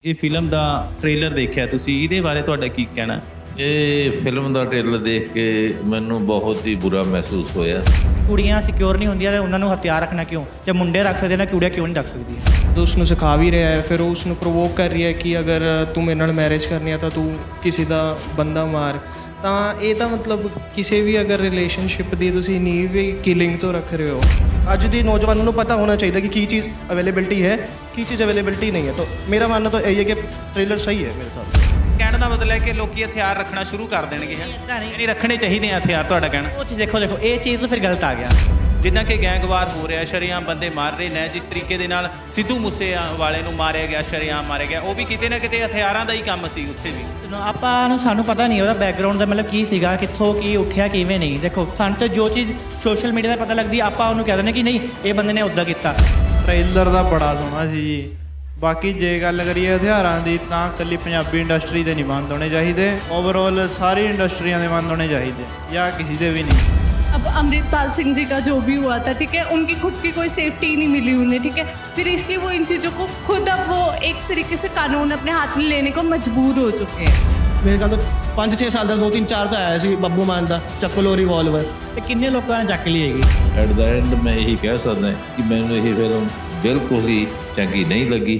ਇਹ ਫਿਲਮ ਦਾ ਟ੍ਰੇਲਰ ਦੇਖਿਆ ਤੁਸੀਂ, ਇਹਦੇ ਬਾਰੇ ਤੁਹਾਡਾ ਕੀ ਕਹਿਣਾ? ਇਹ ਫਿਲਮ ਦਾ ਟ੍ਰੇਲਰ ਦੇਖ ਕੇ ਮੈਨੂੰ ਬਹੁਤ ਹੀ ਬੁਰਾ ਮਹਿਸੂਸ ਹੋਇਆ। ਕੁੜੀਆਂ ਸਿਕਿਉਰ ਨਹੀਂ ਹੁੰਦੀਆਂ ਤੇ ਉਹਨਾਂ ਨੂੰ ਹਥਿਆਰ ਰੱਖਣਾ ਕਿਉਂ? ਜੇ ਮੁੰਡੇ ਰੱਖ ਸਕਦੇ ਨੇ, ਕੁੜੀਆਂ ਕਿਉਂ ਨਹੀਂ ਰੱਖ ਸਕਦੀਆਂ? तो उसਨੂੰ सिखा भी रहा है, फिर वो उसਨੂੰ प्रोवोक कर रही है कि अगर तू मेरे नाल मैरिज करनी है तो तू किसी ਦਾ ਬੰਦਾ ਮਾਰ। ਤਾਂ ਇਹ ਤਾਂ ਮਤਲਬ ਕਿਸੇ ਵੀ ਅਗਰ ਰਿਲੇਸ਼ਨਸ਼ਿਪ ਦੀ ਤੁਸੀਂ ਨੀਂਹ ਵੀ ਕਿਲਿੰਗ ਤੋਂ ਰੱਖ ਰਹੇ ਹੋ। ਅੱਜ ਦੀ ਨੌਜਵਾਨਾਂ ਨੂੰ ਪਤਾ ਹੋਣਾ ਚਾਹੀਦਾ ਕਿ ਕੀ ਚੀਜ਼ ਅਵੇਲੇਬਿਲਟੀ ਹੈ, ਕੀ ਚੀਜ਼ ਅਵੇਲੇਬਿਲਟੀ ਨਹੀਂ ਹੈ। ਤਾਂ ਮੇਰਾ ਮੰਨਣਾ ਤਾਂ ਇਹ ਹੈ ਕਿ ਟ੍ਰੇਲਰ ਸਹੀ ਹੈ ਮੇਰੇ ਹਿਸਾਬ। ਕਹਿਣ ਦਾ ਮਤਲਬ ਹੈ ਕਿ ਲੋਕੀ ਹਥਿਆਰ ਰੱਖਣਾ ਸ਼ੁਰੂ ਕਰ ਦੇਣਗੇ ਹੈ, ਨਹੀਂ ਰੱਖਣੇ ਚਾਹੀਦੇ ਆ ਹਥਿਆਰ, ਤੁਹਾਡਾ ਕਹਿਣਾ? ਉਹ ਚੀਜ਼ ਦੇਖੋ ਇਹ ਚੀਜ਼ ਤਾਂ ਫਿਰ ਗਲਤ ਆ ਗਿਆ। ਜਿੱਦਾਂ ਕਿ ਗੈਂਗਵਾਰ ਹੋ ਰਿਹਾ, ਸ਼ਰੇਆਮ ਬੰਦੇ ਮਾਰ ਰਹੇ ਨੇ, ਜਿਸ ਤਰੀਕੇ ਦੇ ਨਾਲ ਸਿੱਧੂ ਮੂਸੇ ਵਾਲੇ ਨੂੰ ਮਾਰਿਆ ਗਿਆ, ਸ਼ਰੇਆਮ ਮਾਰਿਆ ਗਿਆ, ਉਹ ਵੀ ਕਿਤੇ ਨਾ ਕਿਤੇ ਹਥਿਆਰਾਂ ਦਾ ਹੀ ਕੰਮ ਸੀ ਉੱਥੇ ਵੀ। ਸਾਨੂੰ ਪਤਾ ਨਹੀਂ ਉਹਦਾ ਬੈਕਗਰਾਉਂਡ ਦਾ ਮਤਲਬ ਕੀ ਸੀਗਾ, ਕਿੱਥੋਂ ਕੀ ਉੱਠਿਆ ਕਿਵੇਂ ਨਹੀਂ। ਦੇਖੋ ਸਾਨੂੰ ਤਾਂ ਜੋ ਚੀਜ਼ ਸੋਸ਼ਲ ਮੀਡੀਆ 'ਤੇ ਪਤਾ ਲੱਗਦੀ ਆਪਾਂ ਉਹਨੂੰ ਕਹਿ ਦਿੰਦੇ ਕਿ ਨਹੀਂ ਇਹ ਬੰਦੇ ਨੇ ਉੱਦਾਂ ਕੀਤਾ। ਟ੍ਰੇਲਰ ਦਾ ਬੜਾ ਸੋਹਣਾ ਸੀ ਜੀ। ਬਾਕੀ ਜੇ ਗੱਲ ਕਰੀਏ ਹਥਿਆਰਾਂ ਦੀ ਤਾਂ ਇਕੱਲੀ ਪੰਜਾਬੀ ਇੰਡਸਟਰੀ ਦੇ ਨਹੀਂ ਬੰਦ ਹੋਣੇ ਚਾਹੀਦੇ, ਓਵਰਆਲ ਸਾਰੀ ਇੰਡਸਟਰੀਆਂ ਦੇ ਬੰਦ ਹੋਣੇ ਚਾਹੀਦੇ ਜਾਂ ਕਿਸੇ ਦੇ ਵੀ नहीं। अब अमृतपाल सिंह जी का जो भी हुआ था, ठीक है, उनकी खुद की कोई सेफ्टी ही नहीं मिली उन्हें, ठीक है, फिर इसलिए वो इन चीज़ों को खुद अब वो एक तरीके से कानून अपने हाथ में लेने को मजबूर हो चुके हैं। ਮੇਰੇ ਕੋਲ 5-6 ਸਾਲ ਦਾ 2-3 4 ਚ ਆਇਆ ਸੀ ਬੱਬੂ ਮਾਨ ਦਾ ਚੱਕ ਲੋ ਰਿਵਾਲਵਰ। ਤੇ ਕਿੰਨੇ ਲੋਕਾਂ ਨੇ ਚੱਕ ਲਈ ਹੈਗੀ। ਐਟ ਦਾ ਐਂਡ ਮੈਂ ਇਹੀ ਕਹਿ ਸਕਦਾ ਕਿ ਮੈਨੂੰ ਇਹ ਫਿਲਮ ਬਿਲਕੁਲ ਹੀ ਚੰਗੀ ਨਹੀਂ ਲੱਗੀ।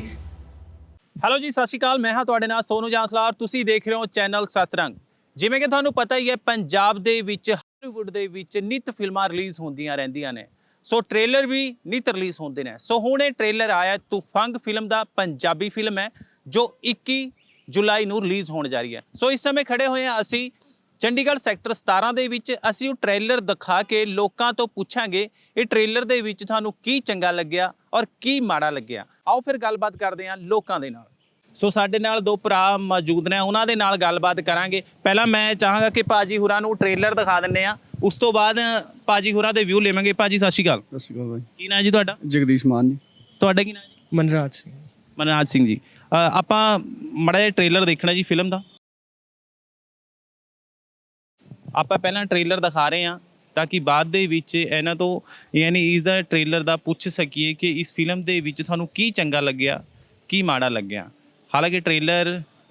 ਹੈਲੋ ਜੀ, ਸਤਿ ਸ਼੍ਰੀ ਅਕਾਲ। ਮੈਂ ਹਾਂ ਤੁਹਾਡੇ ਨਾਲ ਸੋਨੂ ਜਾਂਸਲਾਰ। ਤੁਸੀਂ ਦੇਖ ਰਹੇ ਹੋ ਚੈਨਲ ਸਤਰੰਗ। ਜਿਵੇਂ ਕਿ ਤੁਹਾਨੂੰ ਪਤਾ ਹੀ ਹੈ, ਪੰਜਾਬ ਦੇ ਵਿੱਚ ਹਾਲੀਵੁੱਡ ਦੇ ਵਿੱਚ ਨਿੱਤ ਫਿਲਮਾਂ ਰਿਲੀਜ਼ ਹੁੰਦੀਆਂ ਰਹਿੰਦੀਆਂ ਨੇ। ਸੋ ਟ੍ਰੇਲਰ ਵੀ ਨਿੱਤ ਰਿਲੀਜ਼ ਹੁੰਦੇ ਨੇ। ਸੋ ਹੁਣ ਇਹ ਟ੍ਰੇਲਰ ਆਇਆ ਤੁਫੰਗ ਫਿਲਮ ਦਾ, ਪੰਜਾਬੀ ਫਿਲਮ ਹੈ ਜੋ 21 ਜੁਲਾਈ ਨੂੰ ਰਿਲੀਜ਼ ਹੋਣ ਜਾ ਰਹੀ ਹੈ। ਸੋ ਇਸ ਸਮੇਂ ਖੜੇ ਹੋਏ ਹਾਂ ਅਸੀਂ ਚੰਡੀਗੜ੍ਹ ਸੈਕਟਰ 17 ਦੇ ਵਿੱਚ। ਅਸੀਂ ਉਹ ਟ੍ਰੇਲਰ ਦਿਖਾ ਕੇ ਲੋਕਾਂ ਤੋਂ ਪੁੱਛਾਂਗੇ ਇਹ ਟ੍ਰੇਲਰ ਦੇ ਵਿੱਚ ਤੁਹਾਨੂੰ ਕੀ ਚੰਗਾ ਲੱਗਿਆ ਔਰ ਕੀ ਮਾੜਾ ਲੱਗਿਆ। ਆਓ ਫਿਰ ਗੱਲਬਾਤ ਕਰਦੇ ਹਾਂ ਲੋਕਾਂ ਦੇ ਨਾਲ। ਸੋ ਸਾਡੇ ਨਾਲ ਦੋ ਭਰਾ ਮੌਜੂਦ ਨੇ, ਉਹਨਾਂ ਦੇ ਨਾਲ ਗੱਲਬਾਤ ਕਰਾਂਗੇ। ਪਹਿਲਾਂ ਮੈਂ ਚਾਹਾਂਗਾ ਕਿ ਭਾਜੀ ਹੁਰਾਂ ਨੂੰ ਟ੍ਰੇਲਰ ਦਿਖਾ ਦਿੰਦੇ ਆ, ਉਸ ਤੋਂ ਬਾਅਦ ਭਾਜੀ ਹੁਰਾਂ ਦੇ ਵਿਊ ਲਵਾਂਗੇ। ਭਾਜੀ ਸਤਿ ਸ਼੍ਰੀ ਅਕਾਲ। ਸਤਿ ਸ਼੍ਰੀ ਅਕਾਲ ਬਾਈ। ਕੀ ਨਾਂ ਜੀ ਤੁਹਾਡਾ? ਜਗਦੀਸ਼ ਮਾਨ ਜੀ। ਤੁਹਾਡਾ ਕੀ ਨਾਂ ਜੀ? ਮਨਰਾਜ ਸਿੰਘ। ਮਨਰਾਜ ਸਿੰਘ ਜੀ। ਆਪਾਂ ਮਾੜਾ ਜਿਹਾ ਟ੍ਰੇਲਰ ਦੇਖਣਾ ਜੀ ਫਿਲਮ ਦਾ। ਆਪਾਂ ਪਹਿਲਾਂ ਟ੍ਰੇਲਰ ਦਿਖਾ ਰਹੇ ਹਾਂ ਤਾਂ ਕਿ ਬਾਅਦ ਦੇ ਵਿੱਚ ਇਹਨਾਂ ਤੋਂ ਯਾਨੀ ਇਸ ਦਾ ਟ੍ਰੇਲਰ ਦਾ ਪੁੱਛ ਸਕੀਏ ਕਿ ਇਸ ਫਿਲਮ ਦੇ ਵਿੱਚ ਤੁਹਾਨੂੰ ਕੀ ਚੰਗਾ ਲੱਗਿਆ, ਕੀ ਮਾੜਾ ਲੱਗਿਆ। ਹਾਲਾਂਕਿ ਟ੍ਰੇਲਰ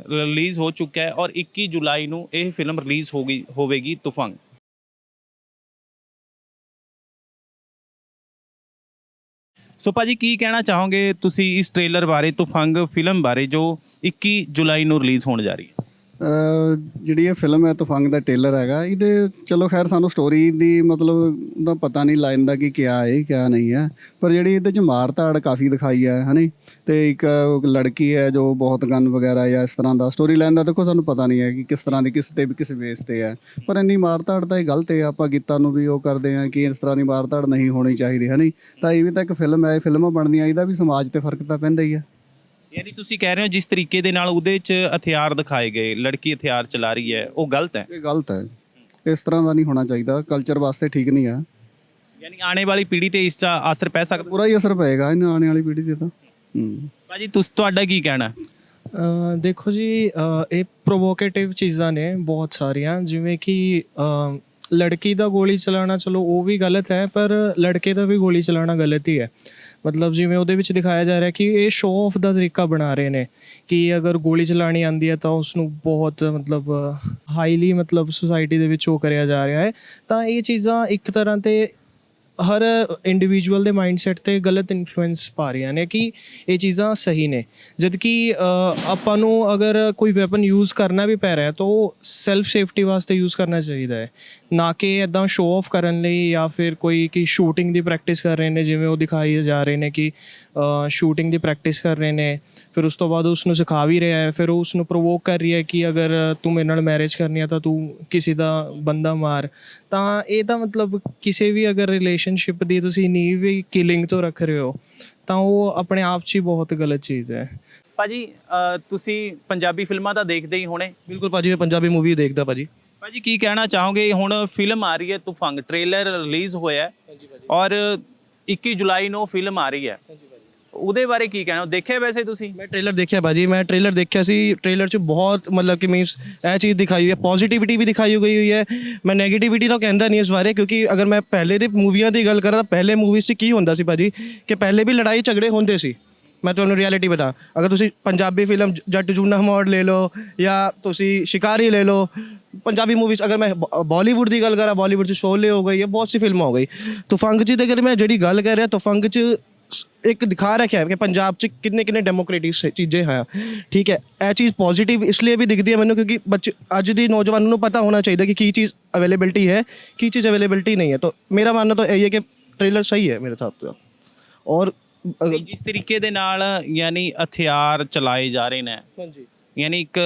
ਰਿਲੀਜ਼ ਹੋ ਚੁੱਕਾ ਹੈ ਔਰ 21 ਜੁਲਾਈ ਨੂੰ ਇਹ ਫਿਲਮ ਰਿਲੀਜ਼ ਹੋਵੇਗੀ ਤੁਫੰਗ। ਸੋ ਭਾਜੀ ਕੀ ਕਹਿਣਾ ਚਾਹੋਗੇ ਤੁਸੀਂ ਇਸ ਟ੍ਰੇਲਰ ਬਾਰੇ, ਤੁਫੰਗ ਫਿਲਮ ਬਾਰੇ ਜੋ 21 ਜੁਲਾਈ ਨੂੰ ਰਿਲੀਜ਼ ਹੋਣ ਜਾ ਰਹੀ ਹੈ? ਜਿਹੜੀ ਇਹ ਫਿਲਮ ਹੈ ਤੁਫੰਗ ਦਾ ਟ੍ਰੇਲਰ ਹੈਗਾ, ਇਹਦੇ ਚਲੋ ਖੈਰ ਸਾਨੂੰ ਸਟੋਰੀ ਦੀ ਮਤਲਬ ਦਾ ਪਤਾ ਨਹੀਂ ਲਾਈਨ ਦਾ ਕਿ ਕਿਆ ਹੈ ਕਿਆ ਨਹੀਂ ਹੈ, ਪਰ ਜਿਹੜੀ ਇਹਦੇ 'ਚ ਮਾਰ ਧਾੜ ਕਾਫੀ ਦਿਖਾਈ ਹੈ ਹੈ ਨੀ। ਅਤੇ ਇੱਕ ਲੜਕੀ ਹੈ ਜੋ ਬਹੁਤ ਗਨ ਵਗੈਰਾ ਜਾਂ ਇਸ ਤਰ੍ਹਾਂ ਦਾ ਸਟੋਰੀ ਲਾਈਨ ਦਾ ਦੇਖੋ ਸਾਨੂੰ ਪਤਾ ਨਹੀਂ ਹੈ ਕਿ ਕਿਸ ਤਰ੍ਹਾਂ ਦੀ ਕਿਸ 'ਤੇ ਵੀ ਕਿਸ ਬੇਸ 'ਤੇ ਹੈ, ਪਰ ਇੰਨੀ ਮਾਰ ਧਾੜ ਤਾਂ ਇਹ ਗਲਤ ਹੈ। ਆਪਾਂ ਗੀਤਾਂ ਨੂੰ ਵੀ ਉਹ ਕਰਦੇ ਹਾਂ ਕਿ ਇਸ ਤਰ੍ਹਾਂ ਦੀ ਮਾਰ ਧਾੜ ਨਹੀਂ ਹੋਣੀ ਚਾਹੀਦੀ ਹੈ ਨੀ। ਤਾਂ ਇਹ ਵੀ ਤਾਂ ਇੱਕ ਫਿਲਮ ਹੈ, ਫਿਲਮਾਂ ਬਣਦੀਆਂ ਇਹਦਾ ਵੀ ਸਮਾਜ 'ਤੇ ਫਰਕ ਤਾਂ ਪੈਂਦਾ ਹੀ ਹੈ। ਯਾਨੀ ਤੁਸੀਂ ਕਹਿ ਰਹੇ ਹੋ ਜਿਸ ਤਰੀਕੇ ਦੇ ਨਾਲ ਉਹਦੇ 'ਚ ਹਥਿਆਰ ਦਿਖਾਏ ਗਏ, ਲੜਕੀ ਹਥਿਆਰ ਚਲਾ ਰਹੀ ਹੈ, ਉਹ ਗਲਤ ਹੈ? ਇਹ ਗਲਤ ਹੈ, ਇਸ ਤਰ੍ਹਾਂ ਦਾ ਨਹੀਂ ਹੋਣਾ ਚਾਹੀਦਾ, ਕਲਚਰ ਵਾਸਤੇ ਠੀਕ ਨਹੀਂ ਹੈ। ਯਾਨੀ ਆਉਣੇ ਵਾਲੀ ਪੀੜ੍ਹੀ ਤੇ ਇਸ ਦਾ ਅਸਰ ਪੈ ਸਕਦਾ? ਪੂਰਾ ਹੀ ਅਸਰ ਪਏਗਾ ਇਹਨਾਂ ਆਉਣ ਵਾਲੀ ਪੀੜ੍ਹੀ 'ਤੇ ਤਾਂ। ਭਾਜੀ ਤੁਹਾਡਾ ਕੀ ਕਹਿਣਾ? ਦੇਖੋ ਜੀ, ਇਹ ਪ੍ਰੋਵੋਕੇਟਿਵ ਚੀਜ਼ਾਂ ਨੇ ਬਹੁਤ ਸਾਰੀਆਂ, ਜਿਵੇਂ ਕਿ ਲੜਕੀ ਦਾ ਗੋਲੀ ਚਲਾਉਣਾ ਚਲੋ ਉਹ ਵੀ ਗਲਤ ਹੈ, ਪਰ ਲੜਕੇ ਦਾ ਵੀ ਗੋਲੀ ਚਲਾਉਣਾ ਗਲਤ ਹੀ ਹੈ। ਮਤਲਬ ਜਿਵੇਂ ਉਹਦੇ ਵਿੱਚ ਦਿਖਾਇਆ ਜਾ ਰਿਹਾ ਕਿ ਇਹ ਸ਼ੋਅ ਆਫ ਦਾ ਤਰੀਕਾ ਬਣਾ ਰਹੇ ਨੇ ਕਿ ਅਗਰ ਗੋਲੀ ਚਲਾਉਣੀ ਆਉਂਦੀ ਹੈ ਤਾਂ ਉਸਨੂੰ ਬਹੁਤ ਮਤਲਬ ਹਾਈਲੀ ਮਤਲਬ ਸੁਸਾਇਟੀ ਦੇ ਵਿੱਚ ਉਹ ਕਰਿਆ ਜਾ ਰਿਹਾ ਹੈ। ਤਾਂ ਇਹ ਚੀਜ਼ਾਂ ਇੱਕ ਤਰ੍ਹਾਂ 'ਤੇ ਹਰ ਇੰਡੀਵਿਜੂਅਲ ਦੇ ਮਾਈਂਡਸੈਟ 'ਤੇ ਗਲਤ ਇਨਫਲੂਐਂਸ ਪਾ ਰਹੀਆਂ ਨੇ ਕਿ ਇਹ ਚੀਜ਼ਾਂ ਸਹੀ ਨੇ, ਜਦ ਕਿ ਆਪਾਂ ਨੂੰ ਅਗਰ ਕੋਈ ਵੈਪਨ ਯੂਜ਼ ਕਰਨਾ ਵੀ ਪੈ ਰਿਹਾ ਤਾਂ ਉਹ ਸੈਲਫ ਸੇਫਟੀ ਵਾਸਤੇ ਯੂਜ਼ ਕਰਨਾ ਚਾਹੀਦਾ ਹੈ, ਨਾ ਕਿ ਇੱਦਾਂ ਸ਼ੋਅ ਆਫ ਕਰਨ ਲਈ ਜਾਂ ਫਿਰ ਕੋਈ ਕਿ ਸ਼ੂਟਿੰਗ ਦੀ ਪ੍ਰੈਕਟਿਸ ਕਰ ਰਹੇ ਨੇ, ਜਿਵੇਂ ਉਹ ਦਿਖਾਈ ਜਾ ਰਹੇ ਨੇ ਕਿ ਸ਼ੂਟਿੰਗ ਦੀ ਪ੍ਰੈਕਟਿਸ ਕਰ ਰਹੇ ਨੇ, ਫਿਰ ਉਸ ਤੋਂ ਬਾਅਦ ਉਸਨੂੰ ਸਿਖਾ ਵੀ ਰਿਹਾ ਹੈ, ਫਿਰ ਉਹ ਉਸਨੂੰ ਪ੍ਰੋਵੋਕ ਕਰ ਰਹੀ ਹੈ ਕਿ ਅਗਰ ਤੂੰ ਮੇਰੇ ਨਾਲ ਮੈਰਿਜ ਕਰਨੀ ਹੈ ਤਾਂ ਤੂੰ ਕਿਸੇ ਦਾ ਬੰਦਾ ਮਾਰ। ਤਾਂ ਇਹ ਤਾਂ ਮਤਲਬ ਕਿਸੇ ਵੀ ਅਗਰ ਰਿਲੇਸ਼ਨਸ਼ਿਪ ਦੀ ਤੁਸੀਂ ਨੀਂਹ ਵੀ ਕਿਲਿੰਗ ਤੋਂ ਰੱਖ ਰਹੇ ਹੋ ਤਾਂ ਉਹ ਆਪਣੇ ਆਪ 'ਚ ਹੀ ਬਹੁਤ ਗਲਤ ਚੀਜ਼ ਹੈ। ਭਾਜੀ ਤੁਸੀਂ ਪੰਜਾਬੀ ਫਿਲਮਾਂ ਤਾਂ ਦੇਖਦੇ ਹੀ ਹੋਣੇ? ਬਿਲਕੁਲ ਭਾਜੀ, ਮੈਂ ਪੰਜਾਬੀ ਮੂਵੀ ਦੇਖਦਾ ਭਾਜੀ। ਭਾਜੀ ਕੀ ਕਹਿਣਾ ਚਾਹੋਗੇ? ਹੁਣ ਫਿਲਮ ਆ ਰਹੀ ਹੈ ਤੁਫੰਗ, ਟ੍ਰੇਲਰ ਰਿਲੀਜ਼ ਹੋਇਆ ਔਰ 21 ਜੁਲਾਈ ਨੂੰ ਫਿਲਮ ਆ ਰਹੀ ਹੈ, ਉਹਦੇ ਬਾਰੇ ਕੀ ਕਹਿਣਾ? ਦੇਖਿਆ ਵੈਸੇ ਤੁਸੀਂ? ਮੈਂ ਟ੍ਰੇਲਰ ਦੇਖਿਆ ਭਾਜੀ, ਮੈਂ ਟ੍ਰੇਲਰ ਦੇਖਿਆ ਸੀ। ਟ੍ਰੇਲਰ 'ਚ ਬਹੁਤ ਮਤਲਬ ਕਿ ਮੀਨਸ ਇਹ ਚੀਜ਼ ਦਿਖਾਈ ਹੋਈ ਹੈ, ਪੋਜ਼ੀਟਿਵਿਟੀ ਵੀ ਦਿਖਾਈ ਗਈ ਹੋਈ ਹੈ। ਮੈਂ ਨੈਗੇਟਿਵਿਟੀ ਤਾਂ ਕਹਿੰਦਾ ਨਹੀਂ ਇਸ ਬਾਰੇ, ਕਿਉਂਕਿ ਅਗਰ ਮੈਂ ਪਹਿਲੇ ਦੀ ਮੂਵੀਆਂ ਦੀ ਗੱਲ ਕਰਾਂ ਤਾਂ ਪਹਿਲੇ ਮੂਵੀਜ਼ 'ਚ ਕੀ ਹੁੰਦਾ ਸੀ ਭਾਜੀ ਕਿ ਪਹਿਲੇ ਵੀ ਲੜਾਈ ਝਗੜੇ ਹੁੰਦੇ ਸੀ, ਮੈਂ ਤੁਹਾਨੂੰ ਰਿਐਲਿਟੀ ਬਤਾ, ਅਗਰ ਤੁਸੀਂ ਪੰਜਾਬੀ ਫਿਲਮ ਜੱਟ ਜੂਨਾ ਮੋੜ ਲੈ ਲਓ ਜਾਂ ਤੁਸੀਂ ਸ਼ਿਕਾਰੀ ਲੈ ਲਓ, ਪੰਜਾਬੀ ਮੂਵੀਜ਼ ਅਗਰ ਮੈਂ ਬਾਲੀਵੁੱਡ ਦੀ ਗੱਲ ਕਰਾਂ, ਬਾਲੀਵੁੱਡ 'ਚ ਸ਼ੋਲੇ ਹੋ ਗਈ, ਬਹੁਤ सी ਫਿਲਮਾਂ ਹੋ ਗਈ। ਤੁਫੰਗ 'ਚ ਅਗਰ ਮੈਂ ਜਿਹੜੀ ਗੱਲ ਕਰ ਰਿਹਾ, ਤੁਫੰਗ 'ਚ ਇੱਕ ਦਿਖਾ ਰੱਖਿਆ ਹੈ ਕਿ ਪੰਜਾਬ 'ਚ ਕਿੰਨੇ ਡੈਮੋਕ੍ਰੇਟਿਕ ਚੀਜ਼ਾਂ ਹੈ, ਠੀਕ ਹੈ। ਇਹ ਚੀਜ਼ ਪੋਜ਼ਿਟਿਵ ਇਸ ਲਈ ਵੀ ਦਿਖਦੀ ਹੈ ਮੈਨੂੰ ਕਿਉਂਕਿ ਬੱਚੇ ਅੱਜ ਦੀ ਨੌਜਵਾਨ ਨੂੰ ਪਤਾ ਹੋਣਾ ਚਾਹੀਦਾ ਕਿ ਕੀ ਚੀਜ਼ ਅਵੇਲੇਬਿਲਿਟੀ ਹੈ, ਕੀ ਚੀਜ਼ ਅਵੇਲੇਬਿਲਿਟੀ ਨਹੀਂ ਹੈ। ਤਾਂ ਮੇਰਾ ਮਾਨਣਾ ਤਾਂ ਇਹ ਹੈ ਕਿ ਟ੍ਰੇਲਰ ਸਹੀ ਹੈ ਮੇਰੇ ਹਿਸਾਬ ਤੋਂ। ਔਰ ਨਹੀਂ, ਜਿਸ ਤਰੀਕੇ ਦੇ ਨਾਲ ਯਾਨੀ ਹਥਿਆਰ ਚਲਾਏ ਜਾ ਰਹੇ ਨੇ, ਹਾਂਜੀ ਯਾਨੀ ਇੱਕ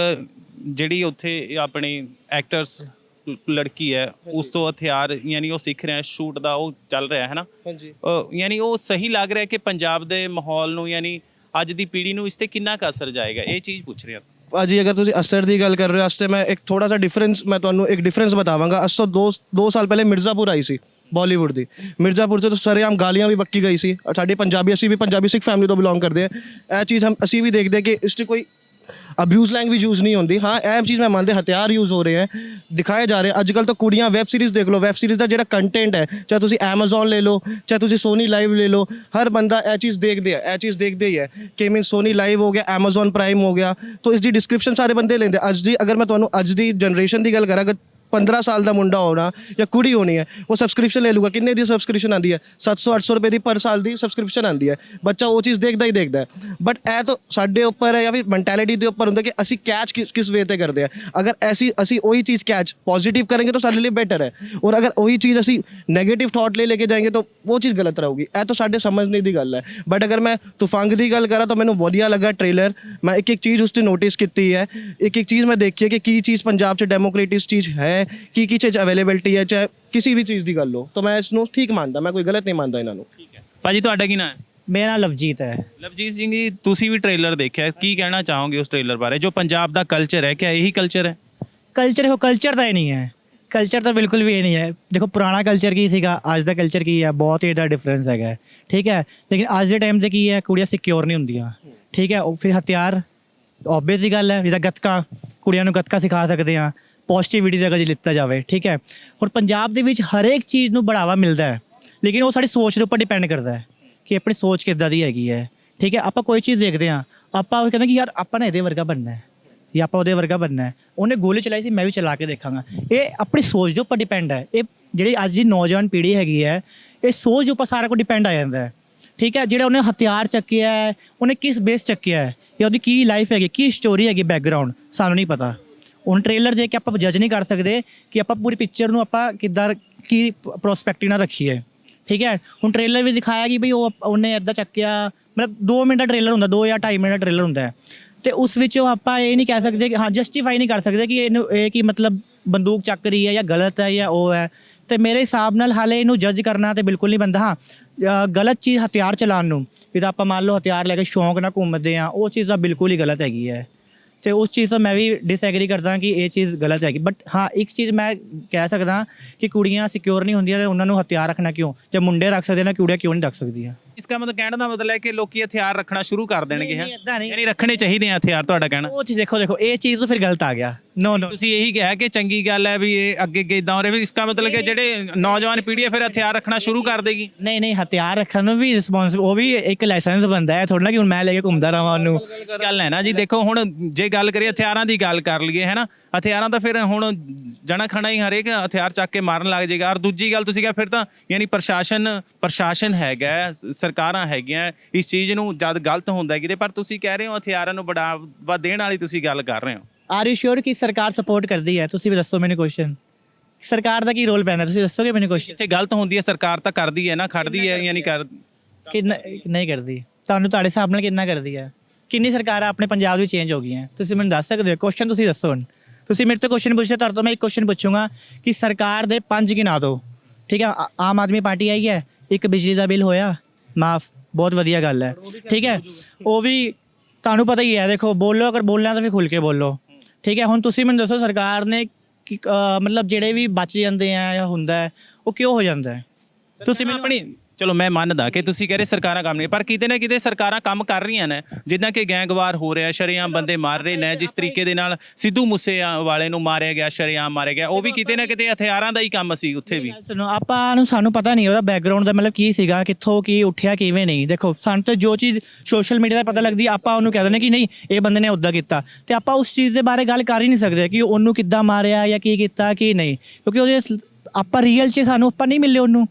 ਜਿਹੜੀ ਉੱਥੇ ਆਪਣੀ ਐਕਟਰਸ ਲੜਕੀ ਹੈ ਉਸ ਤੋਂ ਹਥਿਆਰ ਯਾਨੀ ਉਹ ਸਿੱਖ ਰਿਹਾ, ਸ਼ੂਟ ਦਾ ਉਹ ਚੱਲ ਰਿਹਾ ਹੈ ਨਾ, ਹਾਂਜੀ ਯਾਨੀ ਉਹ ਸਹੀ ਲੱਗ ਰਿਹਾ ਕਿ ਪੰਜਾਬ ਦੇ ਮਾਹੌਲ ਨੂੰ ਯਾਨੀ ਅੱਜ ਦੀ ਪੀੜ੍ਹੀ ਨੂੰ ਇਸ ਤੇ ਕਿੰਨਾ ਕੁ ਅਸਰ ਜਾਏਗਾ, ਇਹ ਚੀਜ਼ ਪੁੱਛ ਰਿਹਾ। ਭਾਜੀ ਅਗਰ ਤੁਸੀਂ ਅਸਰ ਦੀ ਗੱਲ ਕਰ ਰਹੇ ਹੋ, ਉਸ 'ਤੇ ਮੈਂ ਇੱਕ ਥੋੜਾ ਜਿਹਾ ਡਿਫਰੈਂਸ ਮੈਂ ਤੁਹਾਨੂੰ ਇੱਕ ਡਿਫਰੈਂਸ ਬਤਾਵਾਂਗਾ। ਅੱਜ ਤੋਂ ਦੋ ਸਾਲ ਪਹਿਲੇ ਮਿਰਜ਼ਾਪੁਰ ਆਈ ਸੀ ਬਾਲੀਵੁੱਡ ਦੀ। ਮਿਰਜ਼ਾਪੁਰ 'ਚ ਤਾਂ ਸਰੇਆਮ ਗਾਲੀਆਂ ਵੀ ਬੱਕੀ ਗਈ ਸੀ। ਸਾਡੇ ਪੰਜਾਬੀ, ਅਸੀਂ ਵੀ ਪੰਜਾਬੀ ਸਿੱਖ ਫੈਮਿਲੀ ਤੋਂ ਬਿਲੋਂਗ ਕਰਦੇ ਹਾਂ। ਇਹ ਚੀਜ਼ ਅਸੀਂ ਵੀ ਦੇਖਦੇ ਕਿ ਇਸ 'ਚ ਕੋਈ ਅਬਿਊਜ਼ ਲੈਂਗੁਏਜ ਯੂਜ਼ ਨਹੀਂ ਹੁੰਦੀ। ਹਾਂ ਇਹ ਚੀਜ਼ ਮੈਂ ਮੰਨਦੇ, ਹਥਿਆਰ ਯੂਜ਼ ਹੋ ਰਹੇ ਹੈ, ਦਿਖਾਏ ਜਾ ਰਹੇ। ਅੱਜ ਕੱਲ੍ਹ ਤਾਂ ਕੁੜੀਆਂ ਵੈਬ ਸੀਰੀਜ਼ ਦੇਖ ਲਓ, ਵੈਬ ਸੀਰੀਜ਼ ਦਾ ਜਿਹੜਾ ਕੰਟੈਂਟ ਹੈ, ਚਾਹੇ ਤੁਸੀਂ Amazon ਲੈ ਲਓ, ਚਾਹੇ ਤੁਸੀਂ ਸੋਨੀ ਲਾਈਵ ਲੈ ਲਓ, ਹਰ ਬੰਦਾ ਇਹ ਚੀਜ਼ ਦੇਖਦੇ ਹੈ, ਇਹ ਚੀਜ਼ ਦੇਖਦੇ ਹੀ ਹੈ ਕਿ ਮੀਨ ਸੋਨੀ ਲਾਈਵ ਹੋ ਗਿਆ, Amazon ਪ੍ਰਾਈਮ ਹੋ ਗਿਆ, ਤਾਂ ਇਸ ਦੀ ਡਿਸਕ੍ਰਿਪਸ਼ਨ ਸਾਰੇ ਬੰਦੇ ਲੈਂਦੇ। ਅੱਜ ਦੀ ਅਗਰ ਮੈਂ ਤੁਹਾਨੂੰ ਅੱਜ ਦੀ ਜਨਰੇਸ਼ਨ ਦੀ ਗੱਲ ਕਰਾਂ, ਅਗਰ 15 ਸਾਲ ਦਾ ਮੁੰਡਾ ਹੋਣਾ ਜਾਂ ਕੁੜੀ ਹੋਣੀ ਹੈ, ਉਹ ਸਬਸਕ੍ਰਿਪਸ਼ਨ ਲੈ ਲੂਗਾ। ਕਿੰਨੇ ਦੀ ਸਬਸਕ੍ਰਿਪਸ਼ਨ ਆਉਂਦੀ ਹੈ? 700-800 ਰੁਪਏ ਦੀ ਪਰ ਸਾਲ ਦੀ ਸਬਸਕ੍ਰਿਪਸ਼ਨ ਆਉਂਦੀ ਹੈ। ਬੱਚਾ ਉਹ ਚੀਜ਼ ਦੇਖਦਾ ਹੀ ਦੇਖਦਾ ਹੈ। ਬਟ ਇਹ ਤਾਂ ਸਾਡੇ ਉੱਪਰ ਹੈ ਜਾਂ ਫਿਰ ਮੈਂਟੈਲਿਟੀ ਦੇ ਉੱਪਰ ਹੁੰਦਾ ਕਿ ਅਸੀਂ ਕੈਚ ਕਿਸ ਵੇ 'ਤੇ ਕਰਦੇ ਹਾਂ। ਅਗਰ ਅਸੀਂ ਉਹੀ ਚੀਜ਼ ਕੈਚ ਪੋਜ਼ਿਟਿਵ ਕरेंगे ਤਾਂ ਸਾਡੇ ਲਈ ਬੈਟਰ ਹੈ, ਔਰ ਅਗਰ ਉਹੀ ਚੀਜ਼ ਅਸੀਂ ਨੈਗੇਟਿਵ ਥਾਟ ਲੈ ਕੇ ਜਾएंगे ਤਾਂ ਉਹ ਚੀਜ਼ ਗਲਤ ਰਹੂਗੀ। ਇਹ ਤਾਂ ਸਾਡੇ ਸਮਝਣੇ ਦੀ ਗੱਲ ਹੈ। ਬਟ ਅਗਰ ਮੈਂ ਤੁਫੰਗ ਦੀ ਗੱਲ ਕਰਾਂ ਤਾਂ ਮੈਨੂੰ ਵਧੀਆ ਲੱਗਾ ਟ੍ਰੇਲਰ। ਮੈਂ ਇੱਕ ਚੀਜ਼ ਉਸ 'ਤੇ ਨੋਟਿਸ ਕੀਤੀ ਹੈ, ਇੱਕ ਚੀਜ਼ ਮੈਂ ਦੇਖੀ ਹੈ ਕਿ ਕੀ ਚੀਜ਼ ਪੰਜਾਬ 'ਚ ਡੈਮੋਕ੍ਰੇਟਿਕ ਚੀਜ਼ ਹੈ, ਕੀ ਚੀਜ਼ ਅਵੇਲੇਬਿਲਿਟੀ ਹੈ, ਚਾਹੇ ਕਿਸੇ ਵੀ ਚੀਜ਼ ਦੀ ਗੱਲ ਹੋ। ਤਾਂ ਮੈਂ ਇਸ ਨੂੰ ਠੀਕ ਮੰਨਦਾ, ਮੈਂ ਕੋਈ ਗਲਤ ਨਹੀਂ ਮੰਨਦਾ ਇਹਨਾਂ ਨੂੰ। ਠੀਕ ਹੈ ਭਾਜੀ, ਤੁਹਾਡਾ ਕੀ ਨਾਮ ਹੈ? ਮੇਰਾ ਨਾਮ ਲਵਜੀਤ ਹੈ। ਲਵਜੀਤ ਸਿੰਘ ਜੀ, ਤੁਸੀਂ ਵੀ ਟ੍ਰੇਲਰ ਦੇਖਿਆ, ਕੀ ਕਹਿਣਾ ਚਾਹੋਗੇ ਉਸ ਟ੍ਰੇਲਰ ਬਾਰੇ? ਜੋ ਪੰਜਾਬ ਦਾ ਕਲਚਰ ਹੈ, ਕਿਆ ਇਹੀ ਕਲਚਰ ਹੈ? ਕਲਚਰ ਤਾਂ ਇਹ ਨਹੀਂ ਹੈ, ਕਲਚਰ ਤਾਂ ਬਿਲਕੁਲ ਵੀ ਇਹ ਨਹੀਂ ਹੈ। ਦੇਖੋ ਪੁਰਾਣਾ ਕਲਚਰ ਕੀ ਸੀਗਾ, ਅੱਜ ਦਾ ਕਲਚਰ ਕੀ ਹੈ, ਬਹੁਤ ਹੀ ਇਹਦਾ ਡਿਫਰੈਂਸ ਹੈਗਾ, ਠੀਕ ਹੈ। ਲੇਕਿਨ ਅੱਜ ਦੇ ਟਾਈਮ 'ਤੇ ਕੀ ਹੈ, ਕੁੜੀਆਂ ਸਿਕਿਉਰ ਨਹੀਂ ਹੁੰਦੀਆਂ, ਠੀਕ ਹੈ। ਉਹ ਫਿਰ ਹਥਿਆਰ ਓਬਵੀਅਸ ਦੀ ਗੱਲ ਹੈ, ਜਿੱਦਾਂ ਗੱਤਕਾ, ਕੁੜੀਆਂ ਨੂੰ ਗੱਤਕਾ ਸਿਖਾ ਸਕਦੇ ਹਾਂ, ਪੋਜ਼ਿਟਿਵਿਟੀ ਦੀ ਅਗਰ ਜੇ ਲਿੱਤਾ ਜਾਵੇ, ਠੀਕ ਹੈ। ਹੁਣ ਪੰਜਾਬ ਦੇ ਵਿੱਚ ਹਰੇਕ ਚੀਜ਼ ਨੂੰ ਬੜਾਵਾ ਮਿਲਦਾ ਹੈ, ਲੇਕਿਨ ਉਹ ਸਾਡੀ ਸੋਚ ਦੇ ਉੱਪਰ ਡਿਪੈਂਡ ਕਰਦਾ ਹੈ ਕਿ ਆਪਣੀ ਸੋਚ ਕਿੱਦਾਂ ਦੀ ਹੈਗੀ ਹੈ, ਠੀਕ ਹੈ। ਆਪਾਂ ਕੋਈ ਚੀਜ਼ ਦੇਖਦੇ ਹਾਂ, ਆਪਾਂ ਉਹ ਕਹਿੰਦੇ ਕਿ ਯਾਰ ਆਪਾਂ ਨੇ ਇਹਦੇ ਵਰਗਾ ਬਣਨਾ ਹੈ ਜਾਂ ਆਪਾਂ ਉਹਦੇ ਵਰਗਾ ਬਣਨਾ ਹੈ। ਉਹਨੇ ਗੋਲੀ ਚਲਾਈ ਸੀ, ਮੈਂ ਵੀ ਚਲਾ ਕੇ ਦੇਖਾਂਗਾ। ਇਹ ਆਪਣੀ ਸੋਚ ਦੇ ਉੱਪਰ ਡਿਪੈਂਡ ਹੈ। ਇਹ ਜਿਹੜੀ ਅੱਜ ਦੀ ਨੌਜਵਾਨ ਪੀੜ੍ਹੀ ਹੈਗੀ ਹੈ, ਇਹ ਸੋਚ ਦੇ ਉੱਪਰ ਸਾਰਾ ਕੁਝ ਡਿਪੈਂਡ ਆ ਜਾਂਦਾ ਹੈ, ਠੀਕ ਹੈ। ਜਿਹੜਾ ਉਹਨੇ ਹਥਿਆਰ ਚੱਕਿਆ ਹੈ, ਉਹਨੇ ਕਿਸ ਬੇਸ ਚੱਕਿਆ ਹੈ, ਜਾਂ ਉਹਦੀ ਕੀ ਲਾਈਫ ਹੈਗੀ, ਕੀ ਸਟੋਰੀ ਹੈਗੀ, ਬੈਕਗਰਾਊਂਡ ਸਾਨੂੰ ਨਹੀਂ ਪਤਾ। ਹੁਣ ਟ੍ਰੇਲਰ ਦੇਖ ਕੇ ਆਪਾਂ ਜੱਜ ਨਹੀਂ ਕਰ ਸਕਦੇ ਕਿ ਆਪਾਂ ਪੂਰੀ ਪਿਕਚਰ ਨੂੰ ਆਪਾਂ ਕਿੱਦਾਂ ਕੀ ਪ੍ਰੋਸਪੈਕਟਿਵ ਨਾਲ ਰੱਖੀਏ, ਠੀਕ ਹੈ। ਹੁਣ ਟ੍ਰੇਲਰ ਵੀ ਦਿਖਾਇਆ ਕਿ ਬਈ ਉਹਨੇ ਇੱਦਾਂ ਚੱਕਿਆ, ਮਤਲਬ 2 ਮਿੰਟ ਦਾ ਟ੍ਰੇਲਰ ਹੁੰਦਾ, 2 ਜਾਂ 2.5 ਮਿੰਟ ਦਾ ਟ੍ਰੇਲਰ ਹੁੰਦਾ ਹੈ, ਅਤੇ ਉਸ ਵਿੱਚ ਆਪਾਂ ਇਹ ਨਹੀਂ ਕਹਿ ਸਕਦੇ ਕਿ ਹਾਂ ਜਸਟੀਫਾਈ ਨਹੀਂ ਕਰ ਸਕਦੇ ਕਿ ਇਹਨੂੰ ਇਹ ਕਿ ਮਤਲਬ ਬੰਦੂਕ ਚੱਕ ਰਹੀ ਹੈ ਜਾਂ ਗਲਤ ਹੈ ਜਾਂ ਉਹ ਹੈ। ਅਤੇ ਮੇਰੇ ਹਿਸਾਬ ਨਾਲ ਹਾਲੇ ਇਹਨੂੰ ਜੱਜ ਕਰਨਾ ਤਾਂ ਬਿਲਕੁਲ ਨਹੀਂ ਬਣਦਾ। ਹਾਂ ਗਲਤ ਚੀਜ਼ ਹਥਿਆਰ ਚਲਾਉਣ ਨੂੰ, ਜਿੱਦਾਂ ਆਪਾਂ ਮੰਨ ਲਓ ਹਥਿਆਰ ਲੈ ਕੇ ਸ਼ੌਂਕ ਨਾਲ ਘੁੰਮਦੇ ਹਾਂ, ਉਹ ਚੀਜ਼ ਤਾਂ ਬਿਲਕੁਲ ਹੀ ਗਲਤ ਹੈਗੀ ਹੈ। ਅਤੇ ਉਸ ਚੀਜ਼ ਤੋਂ ਮੈਂ ਵੀ ਡਿਸਐਗਰੀ ਕਰਦਾ ਕਿ ਇਹ ਚੀਜ਼ ਗਲਤ ਹੈਗੀ। ਬਟ ਹਾਂ ਇੱਕ ਚੀਜ਼ ਮੈਂ ਕਹਿ ਸਕਦਾ ਕਿ ਕੁੜੀਆਂ ਸਿਕਿਉਰ ਨਹੀਂ ਹੁੰਦੀਆਂ, ਅਤੇ ਉਹਨਾਂ ਨੂੰ ਹਥਿਆਰ ਰੱਖਣਾ ਕਿਉਂ, ਜੇ ਮੁੰਡੇ ਰੱਖ ਸਕਦੇ ਨੇ, ਕੁੜੀਆਂ ਕਿਉਂ ਨਹੀਂ ਰੱਖ ਸਕਦੀਆਂ? ਇਸਕਾ ਮਤਲਬ ਕਹਿਣ ਦਾ ਮਤਲਬ ਹੈ ਕਿ ਲੋਕੀ ਹਥਿਆਰ ਰੱਖਣਾ ਸ਼ੁਰੂ ਕਰ ਦੇਣਗੇ, ਹੈ ਇੱਦਾਂ ਨਹੀਂ, ਯਾਨੀ ਰੱਖਣੇ ਚਾਹੀਦੇ ਆ ਹਥਿਆਰ, ਤੁਹਾਡਾ ਕਹਿਣਾ? ਉਹ ਚੀਜ਼ ਦੇਖੋ ਇਹ ਚੀਜ਼ ਤਾਂ ਫਿਰ ਗਲਤ ਆ ਗਿਆ। ਨੋ ਤੁਸੀਂ ਇਹੀ ਕਿਹਾ ਕਿ ਚੰਗੀ ਗੱਲ ਹੈ ਵੀ ਇਹ ਅੱਗੇ ਇਦਾਂ ਹੋ ਰਿਹਾ, ਵੀ ਇਸਕਾ ਮਤਲਬ ਕਿ ਜਿਹੜੇ ਨੌਜਵਾਨ ਪੀੜ੍ਹੀ ਹੈ ਫਿਰ ਹਥਿਆਰ ਰੱਖਣਾ ਸ਼ੁਰੂ ਕਰ ਦੇਗੀ? ਨਹੀਂ ਹਥਿਆਰ ਰੱਖਣ ਨੂੰ ਵੀ ਰਿਸਪੌਂਸਿਬਲ, ਉਹ ਵੀ ਇੱਕ ਲਾਇਸੈਂਸ ਬਣਦਾ ਹੈ, ਥੋੜ੍ਹਾ ਨਾ ਕਿ ਹੁਣ ਮੈਂ ਲੈ ਕੇ ਘੁੰਮਦਾ ਰਹਾਂ ਉਹਨੂੰ। ਗੱਲ ਹੈ ਨਾ ਜੀ, ਦੇਖੋ ਹੁਣ ਜੇ ਗੱਲ ਕਰੀਏ ਹਥਿਆਰਾਂ ਦੀ ਗੱਲ ਕਰ ਲਈਏ, ਹੈ ਨਾ, ਹਥਿਆਰਾਂ ਤਾਂ ਫਿਰ ਹੁਣ ਜਣਾ ਖਣਾ ਹੀ ਹਰੇਕ ਹਥਿਆਰ ਚੱਕ ਕੇ ਮਾਰਨ ਲੱਗ ਜਾਏਗਾ। ਔਰ ਦੂਜੀ ਗੱਲ ਤੁਸੀਂ ਕਿਹਾ ਫਿਰ ਤਾਂ ਯਾਨੀ ਪ੍ਰਸ਼ਾਸਨ ਹੈਗਾ, ਸਰਕਾਰਾਂ ਹੈਗੀਆਂ, ਇਸ ਚੀਜ਼ ਨੂੰ ਜਦ ਗਲਤ ਹੁੰਦਾ ਕਿਤੇ, ਪਰ ਤੁਸੀਂ ਕਹਿ ਰਹੇ ਹੋ ਹਥਿਆਰਾਂ ਨੂੰ ਬੜਾਵਾ ਦੇਣ ਵਾਲੀ ਤੁਸੀਂ ਗੱਲ ਕਰ ਰਹੇ ਹੋ। ਆਰ ਯੂ ਸ਼ੋਰ ਕਿ ਸਰਕਾਰ ਸਪੋਰਟ ਕਰਦੀ ਹੈ? ਤੁਸੀਂ ਵੀ ਦੱਸੋ ਮੈਨੂੰ ਕੁਐਸਚਨ, ਸਰਕਾਰ ਦਾ ਕੀ ਰੋਲ ਪੈਂਦਾ, ਤੁਸੀਂ ਦੱਸੋਗੇ ਮੈਨੂੰ ਕੁਐਸਚਨ? ਜਿੱਥੇ ਗਲਤ ਹੁੰਦੀ ਹੈ ਸਰਕਾਰ ਤਾਂ ਕਰਦੀ ਹੈ ਨਾ, ਖੜਦੀ ਹੈ, ਯਾਨੀ ਕਰ ਕਿੰਨਾ ਨਹੀਂ ਕਰਦੀ? ਤੁਹਾਡੇ ਹਿਸਾਬ ਨਾਲ ਕਿੰਨਾ ਕਰਦੀ ਹੈ? ਕਿੰਨੀ ਸਰਕਾਰਾਂ ਆਪਣੇ ਪੰਜਾਬ ਵਿੱਚ ਚੇਂਜ ਹੋ ਗਈਆਂ, ਤੁਸੀਂ ਮੈਨੂੰ ਦੱਸ ਸਕਦੇ ਹੋ? ਕੁਐਸਚਨ ਤੁਸੀਂ ਦੱਸੋ। ਹੁਣ ਤੁਸੀਂ ਮੇਰੇ ਤੋਂ ਕੁਐਸਚਨ ਪੁੱਛਦੇ, ਤੁਹਾਡੇ ਤੋਂ ਮੈਂ ਇੱਕ ਕੁਐਸਚਨ ਪੁੱਛੂੰਗਾ ਕਿ ਸਰਕਾਰ ਦੇ 5 ਗਿਣਾ ਦਿਓ, ਠੀਕ ਹੈ। ਆਮ ਆਦਮੀ ਪਾਰਟੀ ਆਈ ਹੈ, ਇੱਕ ਬਿਜਲੀ ਦਾ ਬਿੱਲ ਹੋਇਆ ਮਾਫ, ਬਹੁਤ ਵਧੀਆ ਗੱਲ ਹੈ, ਠੀਕ ਹੈ। ਉਹ ਵੀ ਤੁਹਾਨੂੰ ਪਤਾ ਹੀ ਹੈ, ਦੇਖੋ ਬੋਲੋ, ਅਗਰ ਬੋਲਣਾ ਤਾਂ ਫਿਰ ਖੁੱਲ੍ਹ ਕੇ ਬੋਲੋ, ਠੀਕ ਹੈ। ਹੁਣ ਤੁਸੀਂ ਮੈਨੂੰ ਦੱਸੋ ਸਰਕਾਰ ਨੇ ਮਤਲਬ ਜਿਹੜੇ ਵੀ ਬਚ ਜਾਂਦੇ ਆ ਜਾਂ ਹੁੰਦਾ ਹੈ, ਉਹ ਕਿਉਂ ਹੋ ਜਾਂਦਾ ਹੈ? ਤੁਸੀਂ ਮੈਨੂੰ ਆਪਣੀ ਚਲੋ ਮੈਂ ਮੰਨਦਾ ਕਿ ਤੁਸੀਂ ਕਹਿ ਰਹੇ ਸਰਕਾਰਾਂ ਕੰਮ ਨਹੀਂ, ਪਰ ਕਿਤੇ ਨਾ ਕਿਤੇ ਸਰਕਾਰਾਂ ਕੰਮ ਕਰ ਰਹੀਆਂ ਨੇ, ਜਿੱਦਾਂ ਕਿ ਗੈਂਗਵਾਰ ਹੋ ਰਿਹਾ, ਸ਼ਰੇਆਮ ਬੰਦੇ ਮਾਰ ਰਹੇ ਨੇ, ਜਿਸ ਤਰੀਕੇ ਦੇ ਨਾਲ ਸਿੱਧੂ ਮੂਸੇ ਵਾਲੇ ਨੂੰ ਮਾਰਿਆ ਗਿਆ, ਸ਼ਰੇਆਮ ਮਾਰਿਆ ਗਿਆ, ਉਹ ਵੀ ਕਿਤੇ ਨਾ ਕਿਤੇ ਹਥਿਆਰਾਂ ਦਾ ਹੀ ਕੰਮ ਸੀ ਉੱਥੇ ਵੀ। ਸੁਣੋ, ਸਾਨੂੰ ਪਤਾ ਨਹੀਂ ਉਹਦਾ ਬੈਕਗ੍ਰਾਉਂਡ ਦਾ ਮਤਲਬ ਕੀ ਸੀਗਾ, ਕਿੱਥੋਂ ਕੀ ਉੱਠਿਆ ਕਿਵੇਂ ਨਹੀਂ। ਦੇਖੋ ਸਾਨੂੰ ਤਾਂ ਜੋ ਚੀਜ਼ ਸੋਸ਼ਲ ਮੀਡੀਆ ਦਾ ਪਤਾ ਲੱਗਦੀ, ਆਪਾਂ ਉਹਨੂੰ ਕਹਿ ਦਿੰਦੇ ਕਿ ਨਹੀਂ ਇਹ ਬੰਦੇ ਨੇ ਉੱਦਾਂ ਕੀਤਾ, ਤੇ ਆਪਾਂ ਉਸ ਚੀਜ਼ ਦੇ ਬਾਰੇ ਗੱਲ ਕਰ ਹੀ ਨਹੀਂ ਸਕਦੇ ਕਿ ਉਹਨੂੰ ਕਿੱਦਾਂ ਮਾਰਿਆ ਜਾਂ ਕੀ ਕੀਤਾ ਕੀ ਨਹੀਂ, ਕਿਉਂਕਿ ਉਹਦੇ ਆਪਾਂ ਰੀਅਲ 'ਚ ਸਾਨੂੰ ਆਪਾਂ ਨਹੀਂ ਮਿਲੇ ਉਹਨੂੰ,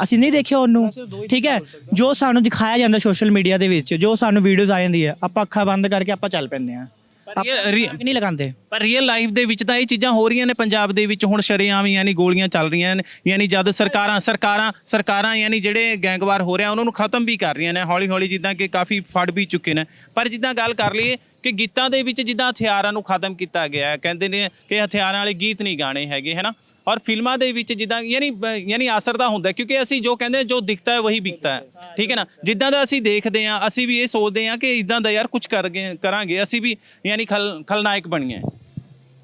ਅਸੀਂ ਨਹੀਂ ਦੇਖਿਆ ਉਹਨੂੰ, ਠੀਕ ਹੈ। ਜੋ ਸਾਨੂੰ ਦਿਖਾਇਆ ਜਾਂਦਾ ਸੋਸ਼ਲ ਮੀਡੀਆ ਦੇ ਵਿੱਚ, ਜੋ ਸਾਨੂੰ ਵੀਡੀਓਜ਼ ਆ ਜਾਂਦੀ ਹੈ, ਆਪਾਂ ਅੱਖਾਂ ਬੰਦ ਕਰਕੇ ਆਪਾਂ ਚੱਲ ਪੈਂਦੇ ਹਾਂ, ਨਹੀਂ ਲਗਾਉਂਦੇ। ਪਰ ਰੀਅਲ ਲਾਈਫ ਦੇ ਵਿੱਚ ਤਾਂ ਇਹ ਚੀਜ਼ਾਂ ਹੋ ਰਹੀਆਂ ਨੇ ਪੰਜਾਬ ਦੇ ਵਿੱਚ ਹੁਣ ਸ਼ਰੇਆਮ, ਯਾਨੀ ਗੋਲੀਆਂ ਚੱਲ ਰਹੀਆਂ ਨੇ, ਯਾਨੀ ਜਦ ਸਰਕਾਰਾਂ ਯਾਨੀ ਜਿਹੜੇ ਗੈਂਗਵਾਰ ਹੋ ਰਿਹਾ ਉਹਨਾਂ ਨੂੰ ਖਤਮ ਵੀ ਕਰ ਰਹੀਆਂ ਨੇ ਹੌਲੀ ਹੌਲੀ, ਜਿੱਦਾਂ ਕਿ ਕਾਫੀ ਫੜ ਵੀ ਚੁੱਕੇ ਨੇ। ਪਰ ਜਿੱਦਾਂ ਗੱਲ ਕਰ ਲਈਏ ਕਿ ਗੀਤਾਂ ਦੇ ਵਿੱਚ ਜਿੱਦਾਂ ਹਥਿਆਰਾਂ ਨੂੰ ਖਤਮ ਕੀਤਾ ਗਿਆ, ਕਹਿੰਦੇ ਨੇ ਕਿ ਹਥਿਆਰਾਂ ਵਾਲੇ ਗੀਤ ਨਹੀਂ ਗਾਣੇ ਹੈਗੇ, ਹੈ ਨਾ, ਔਰ ਫਿਲਮਾਂ ਦੇ ਵਿੱਚ ਜਿੱਦਾਂ ਯਾਨੀ ਅਸਰ ਦਾ ਹੁੰਦਾ, ਕਿਉਂਕਿ ਅਸੀਂ ਜੋ ਕਹਿੰਦੇ ਜੋ ਦਿਖਤਾ ਹੈ ਵਹੀ ਵਿਕਤਾ ਹੈ, ਠੀਕ ਹੈ ਨਾ। ਜਿੱਦਾਂ ਦਾ ਅਸੀਂ ਦੇਖਦੇ ਹਾਂ ਅਸੀਂ ਵੀ ਇਹ ਸੋਚਦੇ ਹਾਂ ਕਿ ਇਦਾਂ ਦਾ ਯਾਰ ਕੁਝ ਕਰਾਂਗੇ ਅਸੀਂ ਵੀ, ਯਾਨੀ ਖਲਨਾਇਕ ਬਣੀਏ।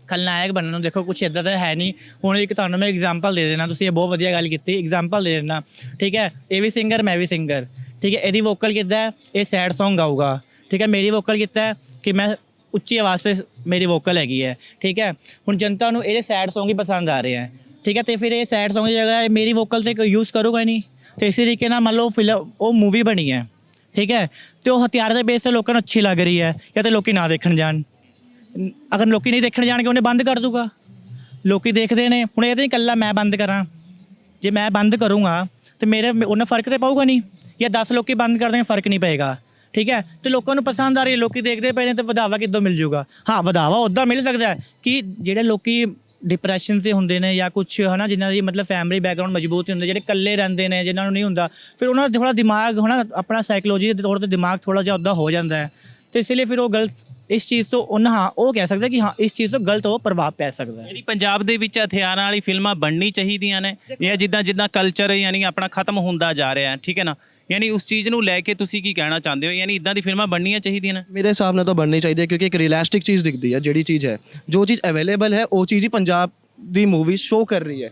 ਖਲਨਾਇਕ ਬਣਨ ਨੂੰ ਦੇਖੋ ਕੁਛ ਇੱਦਾਂ ਦਾ ਹੈ ਨਹੀਂ। ਹੁਣ ਇੱਕ ਤੁਹਾਨੂੰ ਮੈਂ ਐਗਜ਼ਾਮਪਲ ਦੇ ਦੇਣਾ, ਤੁਸੀਂ ਇਹ ਬਹੁਤ ਵਧੀਆ ਗੱਲ ਕੀਤੀ, ਐਗਜ਼ਾਮਪਲ ਦੇ ਦੇਣਾ, ਠੀਕ ਹੈ। ਇਹ ਵੀ ਸਿੰਗਰ, ਮੈਂ ਵੀ ਸਿੰਗਰ, ਠੀਕ ਹੈ। ਇਹਦੀ ਵੋਕਲ ਕਿੱਦਾਂ ਹੈ, ਇਹ ਸੈਡ ਸੌਂਗ ਗਾਊਗਾ, ਠੀਕ ਹੈ। ਮੇਰੀ ਵੋਕਲ ਕਿੱਦਾਂ ਹੈ ਕਿ ਮੈਂ ਉੱਚੀ ਆਵਾਜ਼ 'ਤੇ ਮੇਰੀ ਵੋਕਲ ਹੈਗੀ ਹੈ, ਠੀਕ ਹੈ। ਹੁਣ ਜਨਤਾ ਨੂੰ ਇਹਦੇ ਸੈਡ ਸੌਂਗ ਹੀ ਪਸੰਦ ਆ ਰਹੇ ਹੈ, ਠੀਕ ਹੈ। ਅਤੇ ਫਿਰ ਇਹ ਸੈਡ ਸੌਂਗ ਦੀ ਜਗ੍ਹਾ ਮੇਰੀ ਵੋਕਲ 'ਤੇ ਕੋਈ ਯੂਜ਼ ਕਰੂਗਾ ਨਹੀਂ, ਅਤੇ ਇਸੇ ਤਰੀਕੇ ਨਾਲ ਮੰਨ ਲਓ ਉਹ ਮੂਵੀ ਬਣੀ ਹੈ, ਠੀਕ ਹੈ, ਅਤੇ ਉਹ ਹਥਿਆਰ ਦੇ ਬੇਸ 'ਤੇ ਲੋਕਾਂ ਨੂੰ ਅੱਛੀ ਲੱਗ ਰਹੀ ਹੈ, ਜਾਂ ਤਾਂ ਲੋਕ ਨਾ ਦੇਖਣ ਜਾਣ। ਅਗਰ ਲੋਕ ਨਹੀਂ ਦੇਖਣ ਜਾਣਗੇ ਉਹਨੇ ਬੰਦ ਕਰ ਦੂਗਾ। ਲੋਕ ਦੇਖਦੇ ਨੇ, ਹੁਣ ਇਹ ਤਾਂ ਨਹੀਂ ਇਕੱਲਾ ਮੈਂ ਬੰਦ ਕਰਾਂ, ਜੇ ਮੈਂ ਬੰਦ ਕਰੂੰਗਾ ਤਾਂ ਉਹਨਾਂ ਫਰਕ ਤਾਂ ਪਊਗਾ ਨਹੀਂ, ਜਾਂ 10 ਲੋਕ ਬੰਦ ਕਰ ਦੇਣਗੇ ਫਰਕ ਨਹੀਂ ਪਏਗਾ, ਠੀਕ ਹੈ। ਤੇ ਲੋਕਾਂ ਨੂੰ ਪਸੰਦ ਆ ਰਹੀ ਹੈ, ਲੋਕੀ ਦੇਖਦੇ ਪਏ ਨੇ, ਤੇ ਵਧਾਵਾ ਕਿੱਦੋਂ ਮਿਲ ਜੂਗਾ? ਹਾਂ, ਵਧਾਵਾ ਉੱਦਾਂ ਮਿਲ ਸਕਦਾ ਹੈ ਕਿ ਜਿਹੜੇ ਲੋਕੀ ਡਿਪਰੈਸ਼ਨ 'ਤੇ ਹੁੰਦੇ ਨੇ ਜਾਂ ਕੁਛ, ਹੈ ਨਾ, ਜਿਨ੍ਹਾਂ ਦੀ ਮਤਲਬ ਫੈਮਿਲੀ ਬੈਕਗਰਾਊਂਡ ਮਜ਼ਬੂਤ ਨਹੀਂ ਹੁੰਦਾ, ਜਿਹੜੇ ਇਕੱਲੇ ਰਹਿੰਦੇ ਨੇ, ਜਿਨ੍ਹਾਂ ਨੂੰ ਨਹੀਂ ਹੁੰਦਾ, ਫਿਰ ਉਹਨਾਂ ਦਾ ਥੋੜ੍ਹਾ ਦਿਮਾਗ, ਹੈ ਨਾ, ਆਪਣਾ ਸਾਈਕੋਲੋਜੀ ਦੇ ਤੌਰ 'ਤੇ ਦਿਮਾਗ ਥੋੜ੍ਹਾ ਜਿਹਾ ਉੱਦਾਂ ਹੋ ਜਾਂਦਾ ਹੈ, ਅਤੇ ਇਸ ਲਈ ਫਿਰ ਉਹ ਗਲਤ ਇਸ ਚੀਜ਼ ਤੋਂ ਉਹ ਕਹਿ ਸਕਦਾ ਕਿ ਹਾਂ ਇਸ ਚੀਜ਼ ਤੋਂ ਗਲਤ ਉਹ ਪ੍ਰਭਾਵ ਪੈ ਸਕਦਾ ਹੈ। ਪੰਜਾਬ ਦੇ ਵਿੱਚ ਹਥਿਆਰਾਂ ਵਾਲੀ ਫਿਲਮਾਂ ਬਣਨੀ ਚਾਹੀਦੀਆਂ ਨੇ, ਜਾਂ ਜਿੱਦਾਂ ਕਲਚਰ ਯਾਨੀ ਆਪਣਾ ਖਤਮ ਹੁੰਦਾ ਜਾ ਰਿਹਾ, ਠੀਕ ਹੈ ਨਾ, ਯਾਨੀ ਉਸ ਚੀਜ਼ ਨੂੰ ਲੈ ਕੇ ਤੁਸੀਂ ਕੀ ਕਹਿਣਾ ਚਾਹੁੰਦੇ ਹੋ? ਯਾਨੀ ਇਦਾਂ ਦੀ ਫਿਲਮਾਂ ਬਣਨੀਆਂ ਚਾਹੀਦੀਆਂ ਨੇ? ਮੇਰੇ ਹਿਸਾਬ ਨਾਲ ਤਾਂ ਬਣਨੀ ਚਾਹੀਦੀ ਹੈ, ਕਿਉਂਕਿ ਇੱਕ ਰਿਅਲਿਸਟਿਕ ਚੀਜ਼ ਦਿਖਦੀ ਹੈ, ਜਿਹੜੀ ਚੀਜ਼ ਹੈ, ਜੋ ਚੀਜ਼ ਅਵੇਲੇਬਲ ਹੈ ਉਹ ਚੀਜ਼ ਹੀ ਪੰਜਾਬ ਦੀ ਮੂਵੀ ਸ਼ੋ ਕਰ ਰਹੀ ਹੈ।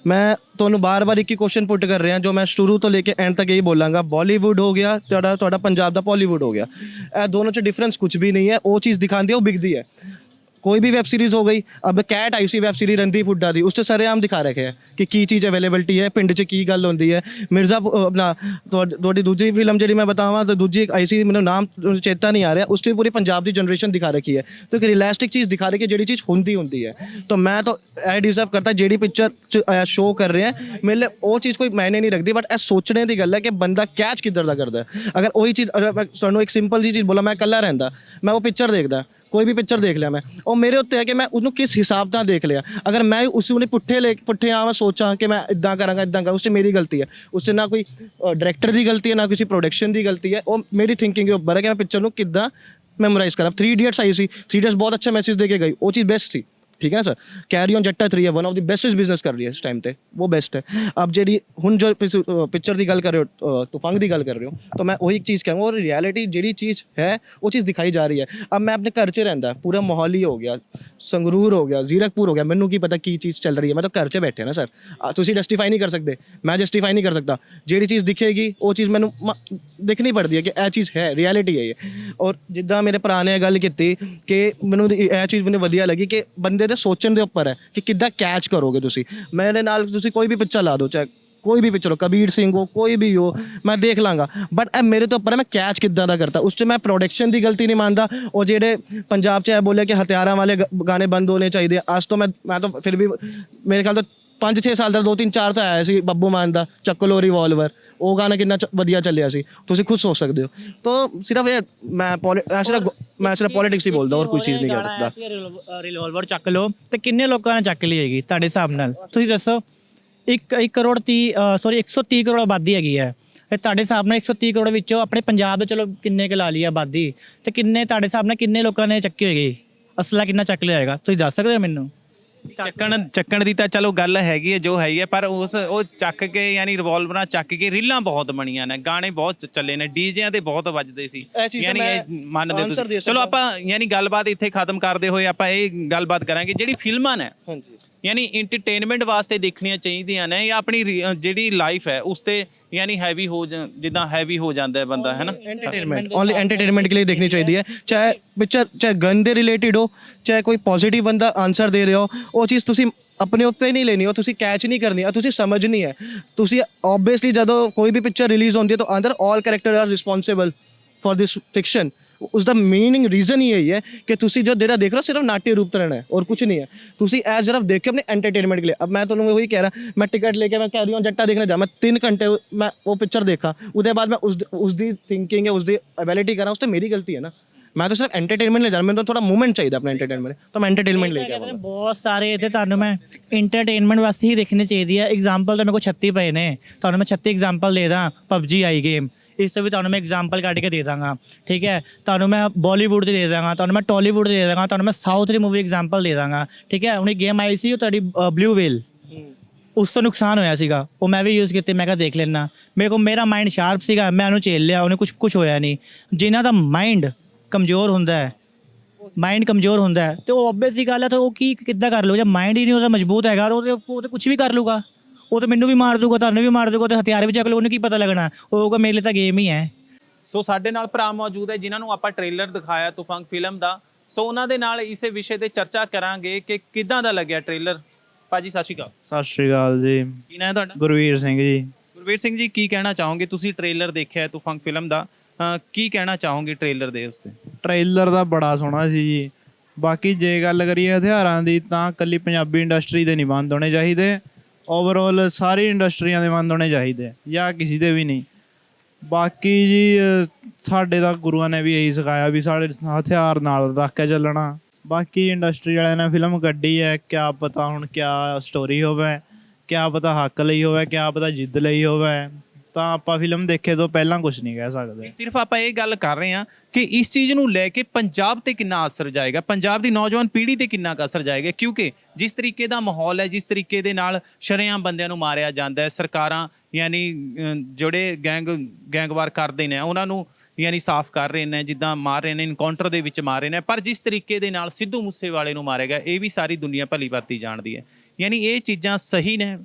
ਮੈਂ ਤੁਹਾਨੂੰ ਬਾਰ-ਬਾਰ ਇੱਕ ਹੀ ਕੁਐਸਚਨ ਪੁੱਟ ਕਰ ਰਿਹਾ, ਜੋ ਮੈਂ ਸ਼ੁਰੂ ਤੋਂ ਲੈ ਕੇ ਐਂਡ ਤੱਕ ਇਹੀ ਬੋਲਾਂਗਾ, ਬਾਲੀਵੁੱਡ ਹੋ ਗਿਆ ਤੁਹਾਡਾ ਪੰਜਾਬ ਦਾ ਬਾਲੀਵੁੱਡ ਹੋ ਗਿਆ, ਇਹ ਦੋਨੋਂ 'ਚ ਡਿਫਰੈਂਸ ਕੁਝ ਵੀ ਨਹੀਂ ਹੈ। ਉਹ ਚੀਜ਼ ਦਿਖਾਉਂਦੀ ਹੈ, ਉਹ ਵਿਕਦੀ ਹੈ। कोई भी वेब सीरीज़ हो गई, अब कैट आई सी वेब सीरीज रणदीप हुड्डा दी, उससे सरेआम दिखा रखे है कि की चीज़ अवेलेबिलिटी है, पिंड च की गल होंदी है। मिर्ज़ा अपना थोड़ी दूजी फिल्म जी मैं बतावा तो दूजी आई सी, मैंने नाम चेता नहीं आ रहा, उससे पूरी पंजाब की जनरेशन दिखा रखी है। तो एक रियलिस्टिक चीज़ दिखा रखी है, जी चीज़ होंदी है। तो मैं तो ए डिजर्व करता जी पिक्चर शो कर रहे हैं, मेरे लिए वो चीज़ कोई मायने नहीं रखती, बट ए सोचने की गल है कि बंदा कैच किधर का करता है। अगर वही चीज़ तुहानूं एक सिंपल जी चीज़ बोला, मैं कल्ला रहिंदा, मैं वो पिक्चर देखदा, कोई भी पिक्चर देख लिया मैं, और मेरे उत्ते है कि मैं उसनूं किस हिसाब नाल देख लिया। अगर मैं उसने पुट्ठे आ मैं सोचा कि मैं इदां करांगा इदां कर, उससे मेरी गलती है, उससे ना कोई डायरेक्टर की गलती है ना किसी प्रोडक्शन की गलती है, वो मेरी थिंकिंग के उपर है कि मैं पिक्चर नूं किदां मैमोराइज करा। 3 इडियट्स आई सी, 3 इडियट्स बहुत अच्छा मैसेज दे के गई, वो चीज़ बेस्ट थी, ठीक है ना सर। कैरी ऑन जट्टा 3 है one of the bestest business कर रही है इस टाइम पे, वो बेस्ट है। अब जी हुण जो पिक्चर की गल कर रहे हो, तुफंग की गल कर रहे हो, तो मैं वही एक चीज़ कहूँगा, और रियलिटी जी चीज़ है वो चीज़ दिखाई जा रही है। अब मैं अपने घर च रहिंदा, पूरा माहौल ही हो गया, संगरूर हो गया, जीरकपुर हो गया, मैनू की पता की चीज़ चल रही है, मैं तो घर च बैठे ना सर, तुसीं जस्टिफाई नहीं कर सकते, मैं जस्टिफाई नहीं कर सकता। जी चीज़ दिखेगी वो चीज़ मैनू देखनी पड़ती है कि यह चीज़ है, रियलिटी है ये। और जिद्दां मेरे भरा ने गल की कि मैनू यह चीज़ मैनू वधिया लगी कि बंदे दे सोचण दे उपर है कि किद्दां कैच करोगे तुसी। मेरे नाल तुसी कोई भी पिक्चर ला दो, चाहे कोई भी पिक्चर हो, कबीर सिंह हो, कोई भी हो, मैं देख लाँगा, बट ए मेरे तो उपर है मैं कैच किद्दां दा करता। उससे मैं प्रोडक्शन की गलती नहीं मानता, और जेडे पंजाब च बोले कि हथियारां वाले गाने बंद होने चाहिए, आज तो मैं तो फिर भी मेरे ख्याल तो 5-6 साल ਦਾ 2-3-4 ਤਾਂ ਆਇਆ ਸੀ ਬੱਬੂ ਮਾਨ ਦਾ ਚੱਕ ਲੋ ਰਿਵਾਲਵਰ, ਉਹ ਗਾਣਾ ਕਿੰਨਾ ਵਧੀਆ ਚੱਲਿਆ ਸੀ, ਤੁਸੀਂ ਖੁਦ ਸੋਚ ਸਕਦੇ ਹੋ। ਤਾਂ ਸਿਰਫ ਇਹ ਮੈਂ ਸਿਰਫ ਪੋਲਿਟਿਕਸ ਹੀ ਬੋਲਦਾ, ਹੋਰ ਕੋਈ ਚੀਜ਼ ਨਹੀਂ ਕਰ ਸਕਦਾ। ਰਿਵਾਲਵਰ ਚੱਕ ਲਓ ਤੇ ਕਿੰਨੇ ਲੋਕਾਂ ਨੇ ਚੱਕ ਲਈ ਹੈਗੀ ਤੁਹਾਡੇ ਹਿਸਾਬ ਨਾਲ? ਤੁਸੀਂ ਦੱਸੋ। 130 ਕਰੋੜ ਆਬਾਦੀ ਹੈਗੀ ਹੈ, ਤੇ ਤੁਹਾਡੇ ਹਿਸਾਬ ਨਾਲ 130 ਕਰੋੜ ਵਿੱਚੋਂ ਆਪਣੇ ਪੰਜਾਬ ਦੇ ਚਲੋ ਕਿੰਨੇ ਕੁ ਲਾ ਲਈ ਆਬਾਦੀ, ਤੇ ਕਿੰਨੇ ਤੁਹਾਡੇ ਹਿਸਾਬ ਨਾਲ ਕਿੰਨੇ ਲੋਕਾਂ ਨੇ ਚੱਕੀ ਹੋਏਗੀ? ਅਸਲਾ ਕਿੰਨਾ ਚੱਕ ਲਿਆ ਹੋਏਗਾ, ਤੁਸੀਂ ਦੱਸ ਸਕਦੇ ਹੋ ਮੈਨੂੰ? ਚੱਕਣ ਦੀ ਤਾਂ ਚਲੋ ਗੱਲ ਹੈਗੀ ਹੈ, ਜੋ ਹੈ ਹੀ ਹੈ, ਪਰ ਉਹ ਚੱਕ ਕੇ ਯਾਨੀ ਰਿਵਾਲਵਰਾਂ ਚੱਕ ਕੇ ਰੀਲਾਂ ਬਹੁਤ ਬਣੀਆਂ ਨੇ, ਗਾਣੇ ਬਹੁਤ ਚੱਲੇ ਨੇ, ਡੀਜਿਆਂ ਤੇ ਬਹੁਤ ਵੱਜਦੇ ਸੀ, ਯਾਨੀ ਇਹ ਮੰਨਦੇ ਤੁਸੀਂ? ਚਲੋ ਆਪਾਂ ਯਾਨੀ ਗੱਲਬਾਤ ਇੱਥੇ ਖਤਮ ਕਰਦੇ ਹੋਏ ਆਪਾਂ ਇਹ ਗੱਲਬਾਤ ਕਰਾਂਗੇ, ਜਿਹੜੀ ਫਿਲਮਾਂ ਨੇ ਯਾਨੀ ਐਂਟਰਟੇਨਮੈਂਟ ਵਾਸਤੇ ਦੇਖਣੀਆਂ ਚਾਹੀਦੀਆਂ ਨੇ ਜਾਂ ਆਪਣੀ ਜਿਹੜੀ ਲਾਈਫ ਹੈ ਉਸ ਤੇ ਯਾਨੀ ਹੈਵੀ ਹੋ ਜਿੱਦਾਂ ਹੈਵੀ ਹੋ ਜਾਂਦਾ ਹੈ ਬੰਦਾ, ਹੈ ਨਾ? एंटरटेनमेंट ओनली एंटरटेनमेंट के लिए देखनी चाहिए, चाहे पिक्चर चाहे गन दे रिलेटेड हो, चाहे कोई पॉजिटिव बंदा आंसर दे रहे हो, वो चीज़ तुसी अपने उत्ते नहीं लेनी, हो तुसी कैच नहीं करनी, तुसी समझनी है। तुसी ऑब्वियसली जदों कोई भी पिक्चर रिलीज होती है तो अंदर all character are responsible for this fiction. उसका मीनिंग रीजन ही यही है कि तुसी जो देरा देख रहे हो सिर्फ नाट्य रूप तरह है और कुछ नहीं है। तुसी एज सिर्फ देख के अपने एंटरटेनमेंट के लिए, अब मैं तुम वही कह रहा, मैं टिकट लेके मैं कह रही हूँ जट्टा देखने जा, मैं 3 घंटे मैं वो पिक्चर देखा, उसके बाद मैं उसकी थिंकिंग है उसकी एबिलिटी करा, उस तो मेरी गलती है ना। मैं तो सिर्फ एंटरटेनमेंट ले जा रहा, मैं तो थोड़ा मूवमेंट चाहिए अपना एंटरटेनमेंट, तो मैं एंटरटेनमेंट लेके आऊँगा। ਬਹੁਤ ਸਾਰੇ ਇਹਦੇ ਤੁਹਾਨੂੰ ਮੈਂ ਇੰਟਰਟੇਨਮੈਂਟ ਵਾਸਤੇ ਹੀ ਦੇਖਣੀ ਚਾਹੀਦੀ ਹੈ। ਐਗਜ਼ਾਮਪਲ ਤਾਂ ਮੇਰੇ ਕੋਲ 36 ਪਏ ਨੇ, ਤੁਹਾਨੂੰ ਮੈਂ 36 ਐਗਜ਼ਾਮਪਲ ਦੇ ਦਾਂ। PUBG ਆਈ ਗੇਮ, ਇਸ ਤੋਂ ਵੀ ਤੁਹਾਨੂੰ ਮੈਂ ਐਗਜ਼ਾਮਪਲ ਕੱਢ ਕੇ ਦੇ ਦਾਂਗਾ, ਠੀਕ ਹੈ। ਤੁਹਾਨੂੰ ਮੈਂ ਬਾਲੀਵੁੱਡ ਦੇ ਦੇ ਦਾਂਗਾ, ਤੁਹਾਨੂੰ ਮੈਂ ਟਾਲੀਵੁੱਡ ਦੇ ਦੇ ਦਾਂਗਾ, ਤੁਹਾਨੂੰ ਮੈਂ ਸਾਊਥ ਦੀ ਮੂਵੀ ਐਗਜ਼ਾਮਪਲ ਦੇ ਦਾਂਗਾ, ਠੀਕ ਹੈ। ਹੁਣ ਇੱਕ ਗੇਮ ਆਈ ਸੀ ਉਹ ਤੁਹਾਡੀ ਬਲੂ ਵੇਲ, ਉਸ ਤੋਂ ਨੁਕਸਾਨ ਹੋਇਆ ਸੀਗਾ, ਉਹ ਮੈਂ ਵੀ ਯੂਜ਼ ਕੀਤੇ, ਮੈਂ ਕਿਹਾ ਦੇਖ ਲੈਣਾ। ਮੇਰੇ ਕੋਲ ਮੇਰਾ ਮਾਈਂਡ ਸ਼ਾਰਪ ਸੀਗਾ, ਮੈਂ ਉਹਨੂੰ ਝੇਲ ਲਿਆ, ਉਹਨੇ ਕੁਛ ਹੋਇਆ ਨਹੀਂ। ਜਿਨ੍ਹਾਂ ਦਾ ਮਾਈਂਡ ਕਮਜ਼ੋਰ ਹੁੰਦਾ ਹੈ, ਮਾਈਂਡ ਕਮਜ਼ੋਰ ਹੁੰਦਾ ਹੈ, ਤੇ ਉਹ ਓਬਵੀਅਸ ਦੀ ਗੱਲ ਹੈ, ਤਾਂ ਉਹ ਕਿੱਦਾਂ ਕਰ ਲਊਗਾ? ਜੇ ਮਾਈਂਡ ਹੀ ਨਹੀਂ ਉਹਦਾ ਮਜ਼ਬੂਤ ਹੈਗਾ, ਉਹ ਤਾਂ ਕੁਛ ਵੀ ਕਰ ਲੂਗਾ, ਉਹ ਤਾਂ ਮੈਨੂੰ ਵੀ ਮਾਰ ਦੂਗਾ, ਤੁਹਾਨੂੰ ਵੀ ਮਾਰ ਦੂਗਾ, ਤੇ ਹਥਿਆਰ ਵੀ ਚੱਕ ਲਊ, ਉਹਨੂੰ ਕੀ ਪਤਾ ਲੱਗਣਾ? ਉਹ ਕਹੂਗਾ ਮੇਰੇ ਲਈ ਤਾਂ ਗੇਮ ਹੀ ਹੈ। ਸੋ ਸਾਡੇ ਨਾਲ ਭਰਾ ਮੌਜੂਦ ਹੈ ਜਿਨ੍ਹਾਂ ਨੂੰ ਆਪਾਂ ਟ੍ਰੇਲਰ ਦਿਖਾਇਆ ਤੁਫੰਗ ਫਿਲਮ ਦਾ। ਸੋ ਉਹਨਾਂ ਦੇ ਨਾਲ ਇਸੇ ਵਿਸ਼ੇ ਤੇ ਚਰਚਾ ਕਰਾਂਗੇ ਕਿ ਕਿੱਦਾਂ ਦਾ ਲੱਗਿਆ ਟ੍ਰੇਲਰ। ਭਾਜੀ ਸਤਿ ਸ਼੍ਰੀ ਅਕਾਲ। ਸਤਿ ਸ਼੍ਰੀ ਅਕਾਲ ਜੀ। ਕੀ ਨਾਂ ਹੈ ਤੁਹਾਡਾ? ਗੁਰਵੀਰ ਸਿੰਘ ਜੀ। ਗੁਰਵੀਰ ਸਿੰਘ ਜੀ, ਕੀ ਕਹਿਣਾ ਚਾਹੋਗੇ? ਤੁਸੀਂ ਟ੍ਰੇਲਰ ਦੇਖਿਆ ਤੁਫੰਗ ਫਿਲਮ ਦਾ, ਕੀ ਕਹਿਣਾ ਚਾਹੋਗੇ ਟ੍ਰੇਲਰ ਦੇ ਉਸ 'ਤੇ? ਟ੍ਰੇਲਰ ਦਾ ਬੜਾ ਸੋਹਣਾ ਸੀ ਜੀ। ਬਾਕੀ ਜੇ ਗੱਲ ਕਰੀਏ ਹਥਿਆਰਾਂ ਦੀ ਤਾਂ ਇਕੱਲੀ ਪੰਜਾਬੀ ਇੰਡਸਟਰੀ ਦੇ ਨਹੀਂ ਬੰਦ ਹੋਣੇ ਚਾਹੀਦੇ, ਓਵਰਆਲ ਸਾਰੀ ਇੰਡਸਟਰੀਆਂ ਦੇ ਬੰਦ ਹੋਣੇ ਚਾਹੀਦੇ, ਜਾਂ ਕਿਸੇ ਦੇ ਵੀ ਨਹੀਂ। ਬਾਕੀ ਜੀ ਸਾਡੇ ਤਾਂ ਗੁਰੂਆਂ ਨੇ ਵੀ ਇਹੀ ਸਿਖਾਇਆ ਵੀ ਸਾਡੇ ਹਥਿਆਰ ਨਾਲ ਰੱਖ ਕੇ ਚੱਲਣਾ। ਬਾਕੀ ਇੰਡਸਟਰੀ ਵਾਲਿਆਂ ਨੇ ਫਿਲਮ ਕੱਢੀ ਹੈ, ਕਿਆ ਪਤਾ ਹੁਣ ਕਿਆ ਸਟੋਰੀ ਹੋਵੇ, ਕਿਆ ਪਤਾ ਹੱਕ ਲਈ ਹੋਵੇ, ਕਿਆ ਪਤਾ ਜਿੱਦ ਲਈ ਹੋਵੇ, ਤਾਂ ਆਪਾਂ ਫਿਲਮ ਦੇਖੇ ਤੋਂ ਪਹਿਲਾਂ ਕੁਝ ਨਹੀਂ ਕਹਿ ਸਕਦੇ। ਸਿਰਫ ਆਪਾਂ ਇਹ ਗੱਲ ਕਰ ਰਹੇ ਹਾਂ ਕਿ ਇਸ ਚੀਜ਼ ਨੂੰ ਲੈ ਕੇ ਪੰਜਾਬ ਤੇ ਕਿੰਨਾ ਅਸਰ ਜਾਏਗਾ, ਪੰਜਾਬ ਦੀ ਨੌਜਵਾਨ ਪੀੜ੍ਹੀ ਤੇ ਕਿੰਨਾ ਕੁ ਅਸਰ ਜਾਏਗਾ, ਕਿਉਂਕਿ ਜਿਸ ਤਰੀਕੇ ਦਾ ਮਾਹੌਲ ਹੈ, ਜਿਸ ਤਰੀਕੇ ਦੇ ਨਾਲ ਸ਼ਰੇਆਮ ਬੰਦਿਆਂ ਨੂੰ ਮਾਰਿਆ ਜਾਂਦਾ ਹੈ, ਸਰਕਾਰਾਂ ਯਾਨੀ ਜਿਹੜੇ ਗੈਂਗਵਾਰ ਕਰਦੇ ਨੇ ਉਹਨਾਂ ਨੂੰ ਯਾਨੀ ਸਾਫ਼ ਕਰ ਰਹੇ ਨੇ, ਜਿੱਦਾਂ ਮਾਰ ਰਹੇ ਨੇ, ਇਨਕਾਊਂਟਰ ਦੇ ਵਿੱਚ ਮਾਰ ਰਹੇ ਨੇ, ਪਰ ਜਿਸ ਤਰੀਕੇ ਦੇ ਨਾਲ ਸਿੱਧੂ ਮੂਸੇਵਾਲੇ ਨੂੰ ਮਾਰਿਆ ਗਿਆ, ਇਹ ਵੀ ਸਾਰੀ ਦੁਨੀਆ ਭਲੀ ਭਾਂਤੀ ਜਾਣਦੀ ਹੈ। ਯਾਨੀ ਇਹ ਚੀਜ਼ਾਂ ਸਹੀ ਨੇ?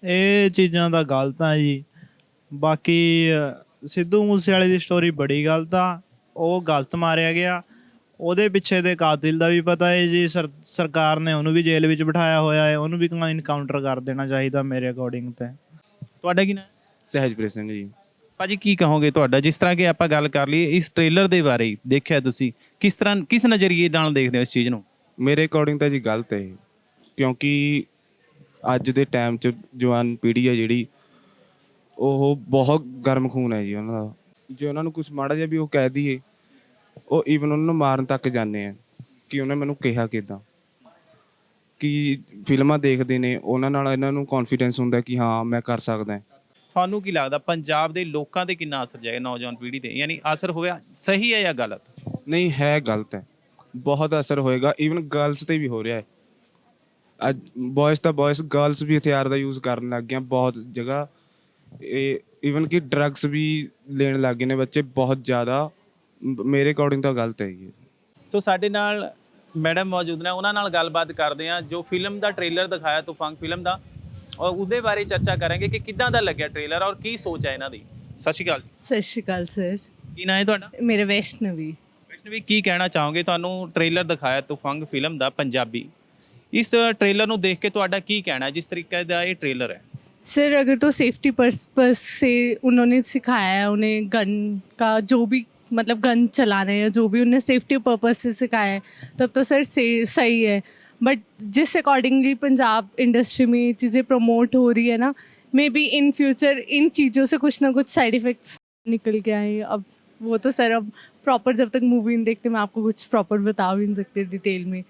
ਇਹ ਚੀਜ਼ਾਂ ਤਾਂ ਗਲਤ ਆ ਜੀ। ਬਾਕੀ ਸਿੱਧੂ ਮੂਸੇਵਾਲੇ ਦੀ ਸਟੋਰੀ ਬੜੀ ਗਲਤ ਆ, ਉਹ ਗਲਤ ਮਾਰਿਆ ਗਿਆ, ਉਹਦੇ ਪਿੱਛੇ ਦੇ ਕਾਤਿਲ ਦਾ ਵੀ ਪਤਾ ਹੈ ਜੀ। ਸਰਕਾਰ ਨੇ ਉਹਨੂੰ ਵੀ ਜੇਲ੍ਹ ਵਿੱਚ ਬਿਠਾਇਆ ਹੋਇਆ ਹੈ, ਉਹਨੂੰ ਵੀ ਇਨਕਾਊਂਟਰ ਕਰ ਦੇਣਾ ਚਾਹੀਦਾ ਮੇਰੇ ਅਕੋਰਡਿੰਗ। ਤੇ ਤੁਹਾਡਾ ਕੀ ਨਾਮ? ਸਹਿਜਪ੍ਰੀਤ ਸਿੰਘ ਜੀ। ਭਾਜੀ ਕੀ ਕਹੋਗੇ ਤੁਹਾਡਾ, ਜਿਸ ਤਰ੍ਹਾਂ ਕਿ ਆਪਾਂ ਗੱਲ ਕਰ ਲਈਏ ਇਸ ਟ੍ਰੇਲਰ ਦੇ ਬਾਰੇ, ਦੇਖਿਆ ਤੁਸੀਂ ਕਿਸ ਨਜ਼ਰੀਏ ਨਾਲ ਦੇਖਦੇ ਹੋ ਇਸ ਚੀਜ਼ ਨੂੰ? ਮੇਰੇ ਅਕੋਰਡਿੰਗ ਤਾਂ ਜੀ ਗਲਤ ਹੈ, ਕਿਉਂਕਿ ਅੱਜ ਦੇ ਟਾਈਮ 'ਚ ਜਵਾਨ ਪੀੜ੍ਹੀ ਹੈ ਜਿਹੜੀ, ਉਹ ਬਹੁਤ ਗਰਮ ਖੂਨ ਹੈ ਜੀ ਉਹਨਾਂ ਦਾ। ਜੇ ਉਹਨਾਂ ਨੂੰ ਕੁਛ ਮਾੜਾ ਜਿਹਾ ਵੀ ਉਹ ਕਹਿ ਦਈਏ, ਉਹ ਈਵਨ ਉਹਨਾਂ ਨੂੰ ਮਾਰਨ ਤੱਕ ਜਾਂਦੇ ਆ ਕਿ ਉਹਨੇ ਮੈਨੂੰ ਕਿਹਾ ਕਿੱਦਾਂ। ਕਿ ਫਿਲਮਾਂ ਦੇਖਦੇ ਨੇ, ਉਹਨਾਂ ਨਾਲ ਇਹਨਾਂ ਨੂੰ ਕੌਨਫੀਡੈਂਸ ਹੁੰਦਾ ਕਿ ਹਾਂ ਮੈਂ ਕਰ ਸਕਦਾ। ਤੁਹਾਨੂੰ ਕੀ ਲੱਗਦਾ ਪੰਜਾਬ ਦੇ ਲੋਕਾਂ ਤੇ ਕਿੰਨਾ ਅਸਰ ਜਾਏਗਾ, ਨੌਜਵਾਨ ਪੀੜ੍ਹੀ ਤੇ? ਯਾਨੀ ਅਸਰ ਹੋਇਆ ਸਹੀ ਹੈ ਜਾਂ ਗਲਤ? ਨਹੀਂ ਹੈ, ਗਲਤ ਹੈ, ਬਹੁਤ ਅਸਰ ਹੋਏਗਾ। ਈਵਨ ਗਰਲਸ 'ਤੇ ਵੀ ਹੋ ਰਿਹਾ ਹੈ। ਅੱਜ ਬॉयज़ ਤਾਂ ਬॉयज़, ਗਰਲਸ ਵੀ ਹਥਿਆਰ ਦਾ ਯੂਜ਼ ਕਰਨ ਲੱਗ ਗਈਆਂ ਬਹੁਤ ਜਗ੍ਹਾ। ਇਹ ਈਵਨ ਕਿ ਡਰੱਗਸ ਵੀ ਲੈਣ ਲੱਗ ਗਏ ਨੇ ਬੱਚੇ ਬਹੁਤ ਜ਼ਿਆਦਾ। ਮੇਰੇ ਅਕੋਰਡਿੰਗ ਤਾਂ ਗਲਤ ਹੈਗੀ। ਸੋ ਸਾਡੇ ਨਾਲ ਮੈਡਮ ਮੌਜੂਦ ਨੇ, ਉਹਨਾਂ ਨਾਲ ਗੱਲਬਾਤ ਕਰਦੇ ਹਾਂ ਜੋ ਫਿਲਮ ਦਾ ਟ੍ਰੇਲਰ ਦਿਖਾਇਆ ਤੁਫੰਗ ਫਿਲਮ ਦਾ, ਔਰ ਉਹਦੇ ਬਾਰੇ ਚਰਚਾ ਕਰਾਂਗੇ ਕਿ ਕਿੱਦਾਂ ਦਾ ਲੱਗਿਆ ਟ੍ਰੇਲਰ ਔਰ ਕੀ ਸੋਚ ਹੈ ਇਹਨਾਂ ਦੀ। ਸਤਿ ਸ਼੍ਰੀ ਅਕਾਲ। ਸਤਿ ਸ਼੍ਰੀ ਅਕਾਲ ਸਰ। ਕੀ ਨਾਂ ਹੈ ਤੁਹਾਡਾ? ਮੇਰਾ ਵੈਸ਼ਨਵੀ। ਵੈਸ਼ਨਵੀ, ਕੀ ਕਹਿਣਾ ਚਾਹੋਗੇ? ਤੁਹਾਨੂੰ ਟ੍ਰੇਲਰ ਦਿਖਾਇਆ ਤੁਫੰਗ ਫਿਲਮ ਦਾ ਪੰਜਾਬੀ, ਇਸ ਟ੍ਰੇਲਰ ਨੂੰ ਦੇਖ ਕੇ ਤੁਹਾਡਾ ਕੀ ਕਹਿਣਾ ਜਿਸ तरीके ਦਾ ये ट्रेलर है? सर अगर तो सेफ्टी पर्पस से उन्होंने सिखाया है, उन्हें गन का जो भी मतलब गन चलाना है या जो भी उन्हें सेफ्टी पर्पस से सिखाया है, तब तो सर सही है। बट जिस अकॉर्डिंगली पंजाब इंडस्ट्री में ये चीज़ें प्रमोट हो रही है ना, may be in future in चीज़ों से कुछ ना कुछ साइड इफ़ेक्ट्स निकल के आए। अब वो तो सर अब प्रॉपर जब तक मूवी नहीं देखते मैं आपको कुछ प्रॉपर बता भी नहीं सकती डिटेल में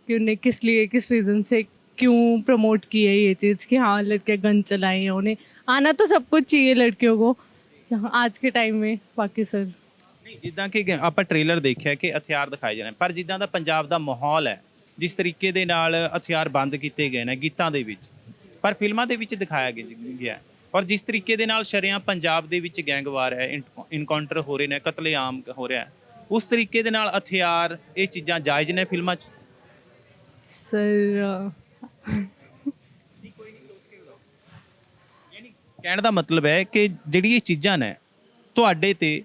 कि उन्हें किस लिए किस रीज़न से क्यों प्रमोट की है ये चीज़ कि हाँ लड़के गन चलाएं हैं। उन्हें आना तो सब कुछ चाहिए लड़कियों को आज के टाइम में। बाकी सर ਨਹੀਂ, ਜਿੱਦਾਂ ਕਿ ਆਪਾਂ ਟ੍ਰੇਲਰ ਦੇਖਿਆ ਕਿ ਹਥਿਆਰ ਦਿਖਾਏ ਜਾਣੇ, ਪਰ ਜਿੱਦਾਂ ਦਾ ਪੰਜਾਬ ਦਾ ਮਾਹੌਲ ਹੈ, ਜਿਸ ਤਰੀਕੇ ਦੇ ਨਾਲ ਹਥਿਆਰ ਬੰਦ ਕੀਤੇ ਗਏ ਨੇ ਗੀਤਾਂ ਦੇ ਵਿੱਚ, ਪਰ ਫਿਲਮਾਂ ਦੇ ਵਿੱਚ ਦਿਖਾਇਆ ਗਿਆ, ਔਰ ਜਿਸ ਤਰੀਕੇ ਦੇ ਨਾਲ ਸ਼ਰੇਆਮ ਪੰਜਾਬ ਦੇ ਵਿੱਚ ਗੈਂਗਵਾਰ ਹੈ, ਇਨਕਾਊਂਟਰ ਹੋ ਰਹੇ ਨੇ, ਕਤਲੇਆਮ ਹੋ ਰਿਹਾ, ਉਸ ਤਰੀਕੇ ਦੇ ਨਾਲ ਹਥਿਆਰ, ਇਹ ਚੀਜ਼ਾਂ ਜਾਇਜ਼ ਨੇ ਫਿਲਮਾਂ 'ਚ? सर ਕਹਿਣ ਦਾ ਮਤਲਬ ਹੈ ਕਿ ਜਿਹੜੀ ਇਹ ਚੀਜ਼ਾਂ ਨੇ ਤੁਹਾਡੇ ਤੇ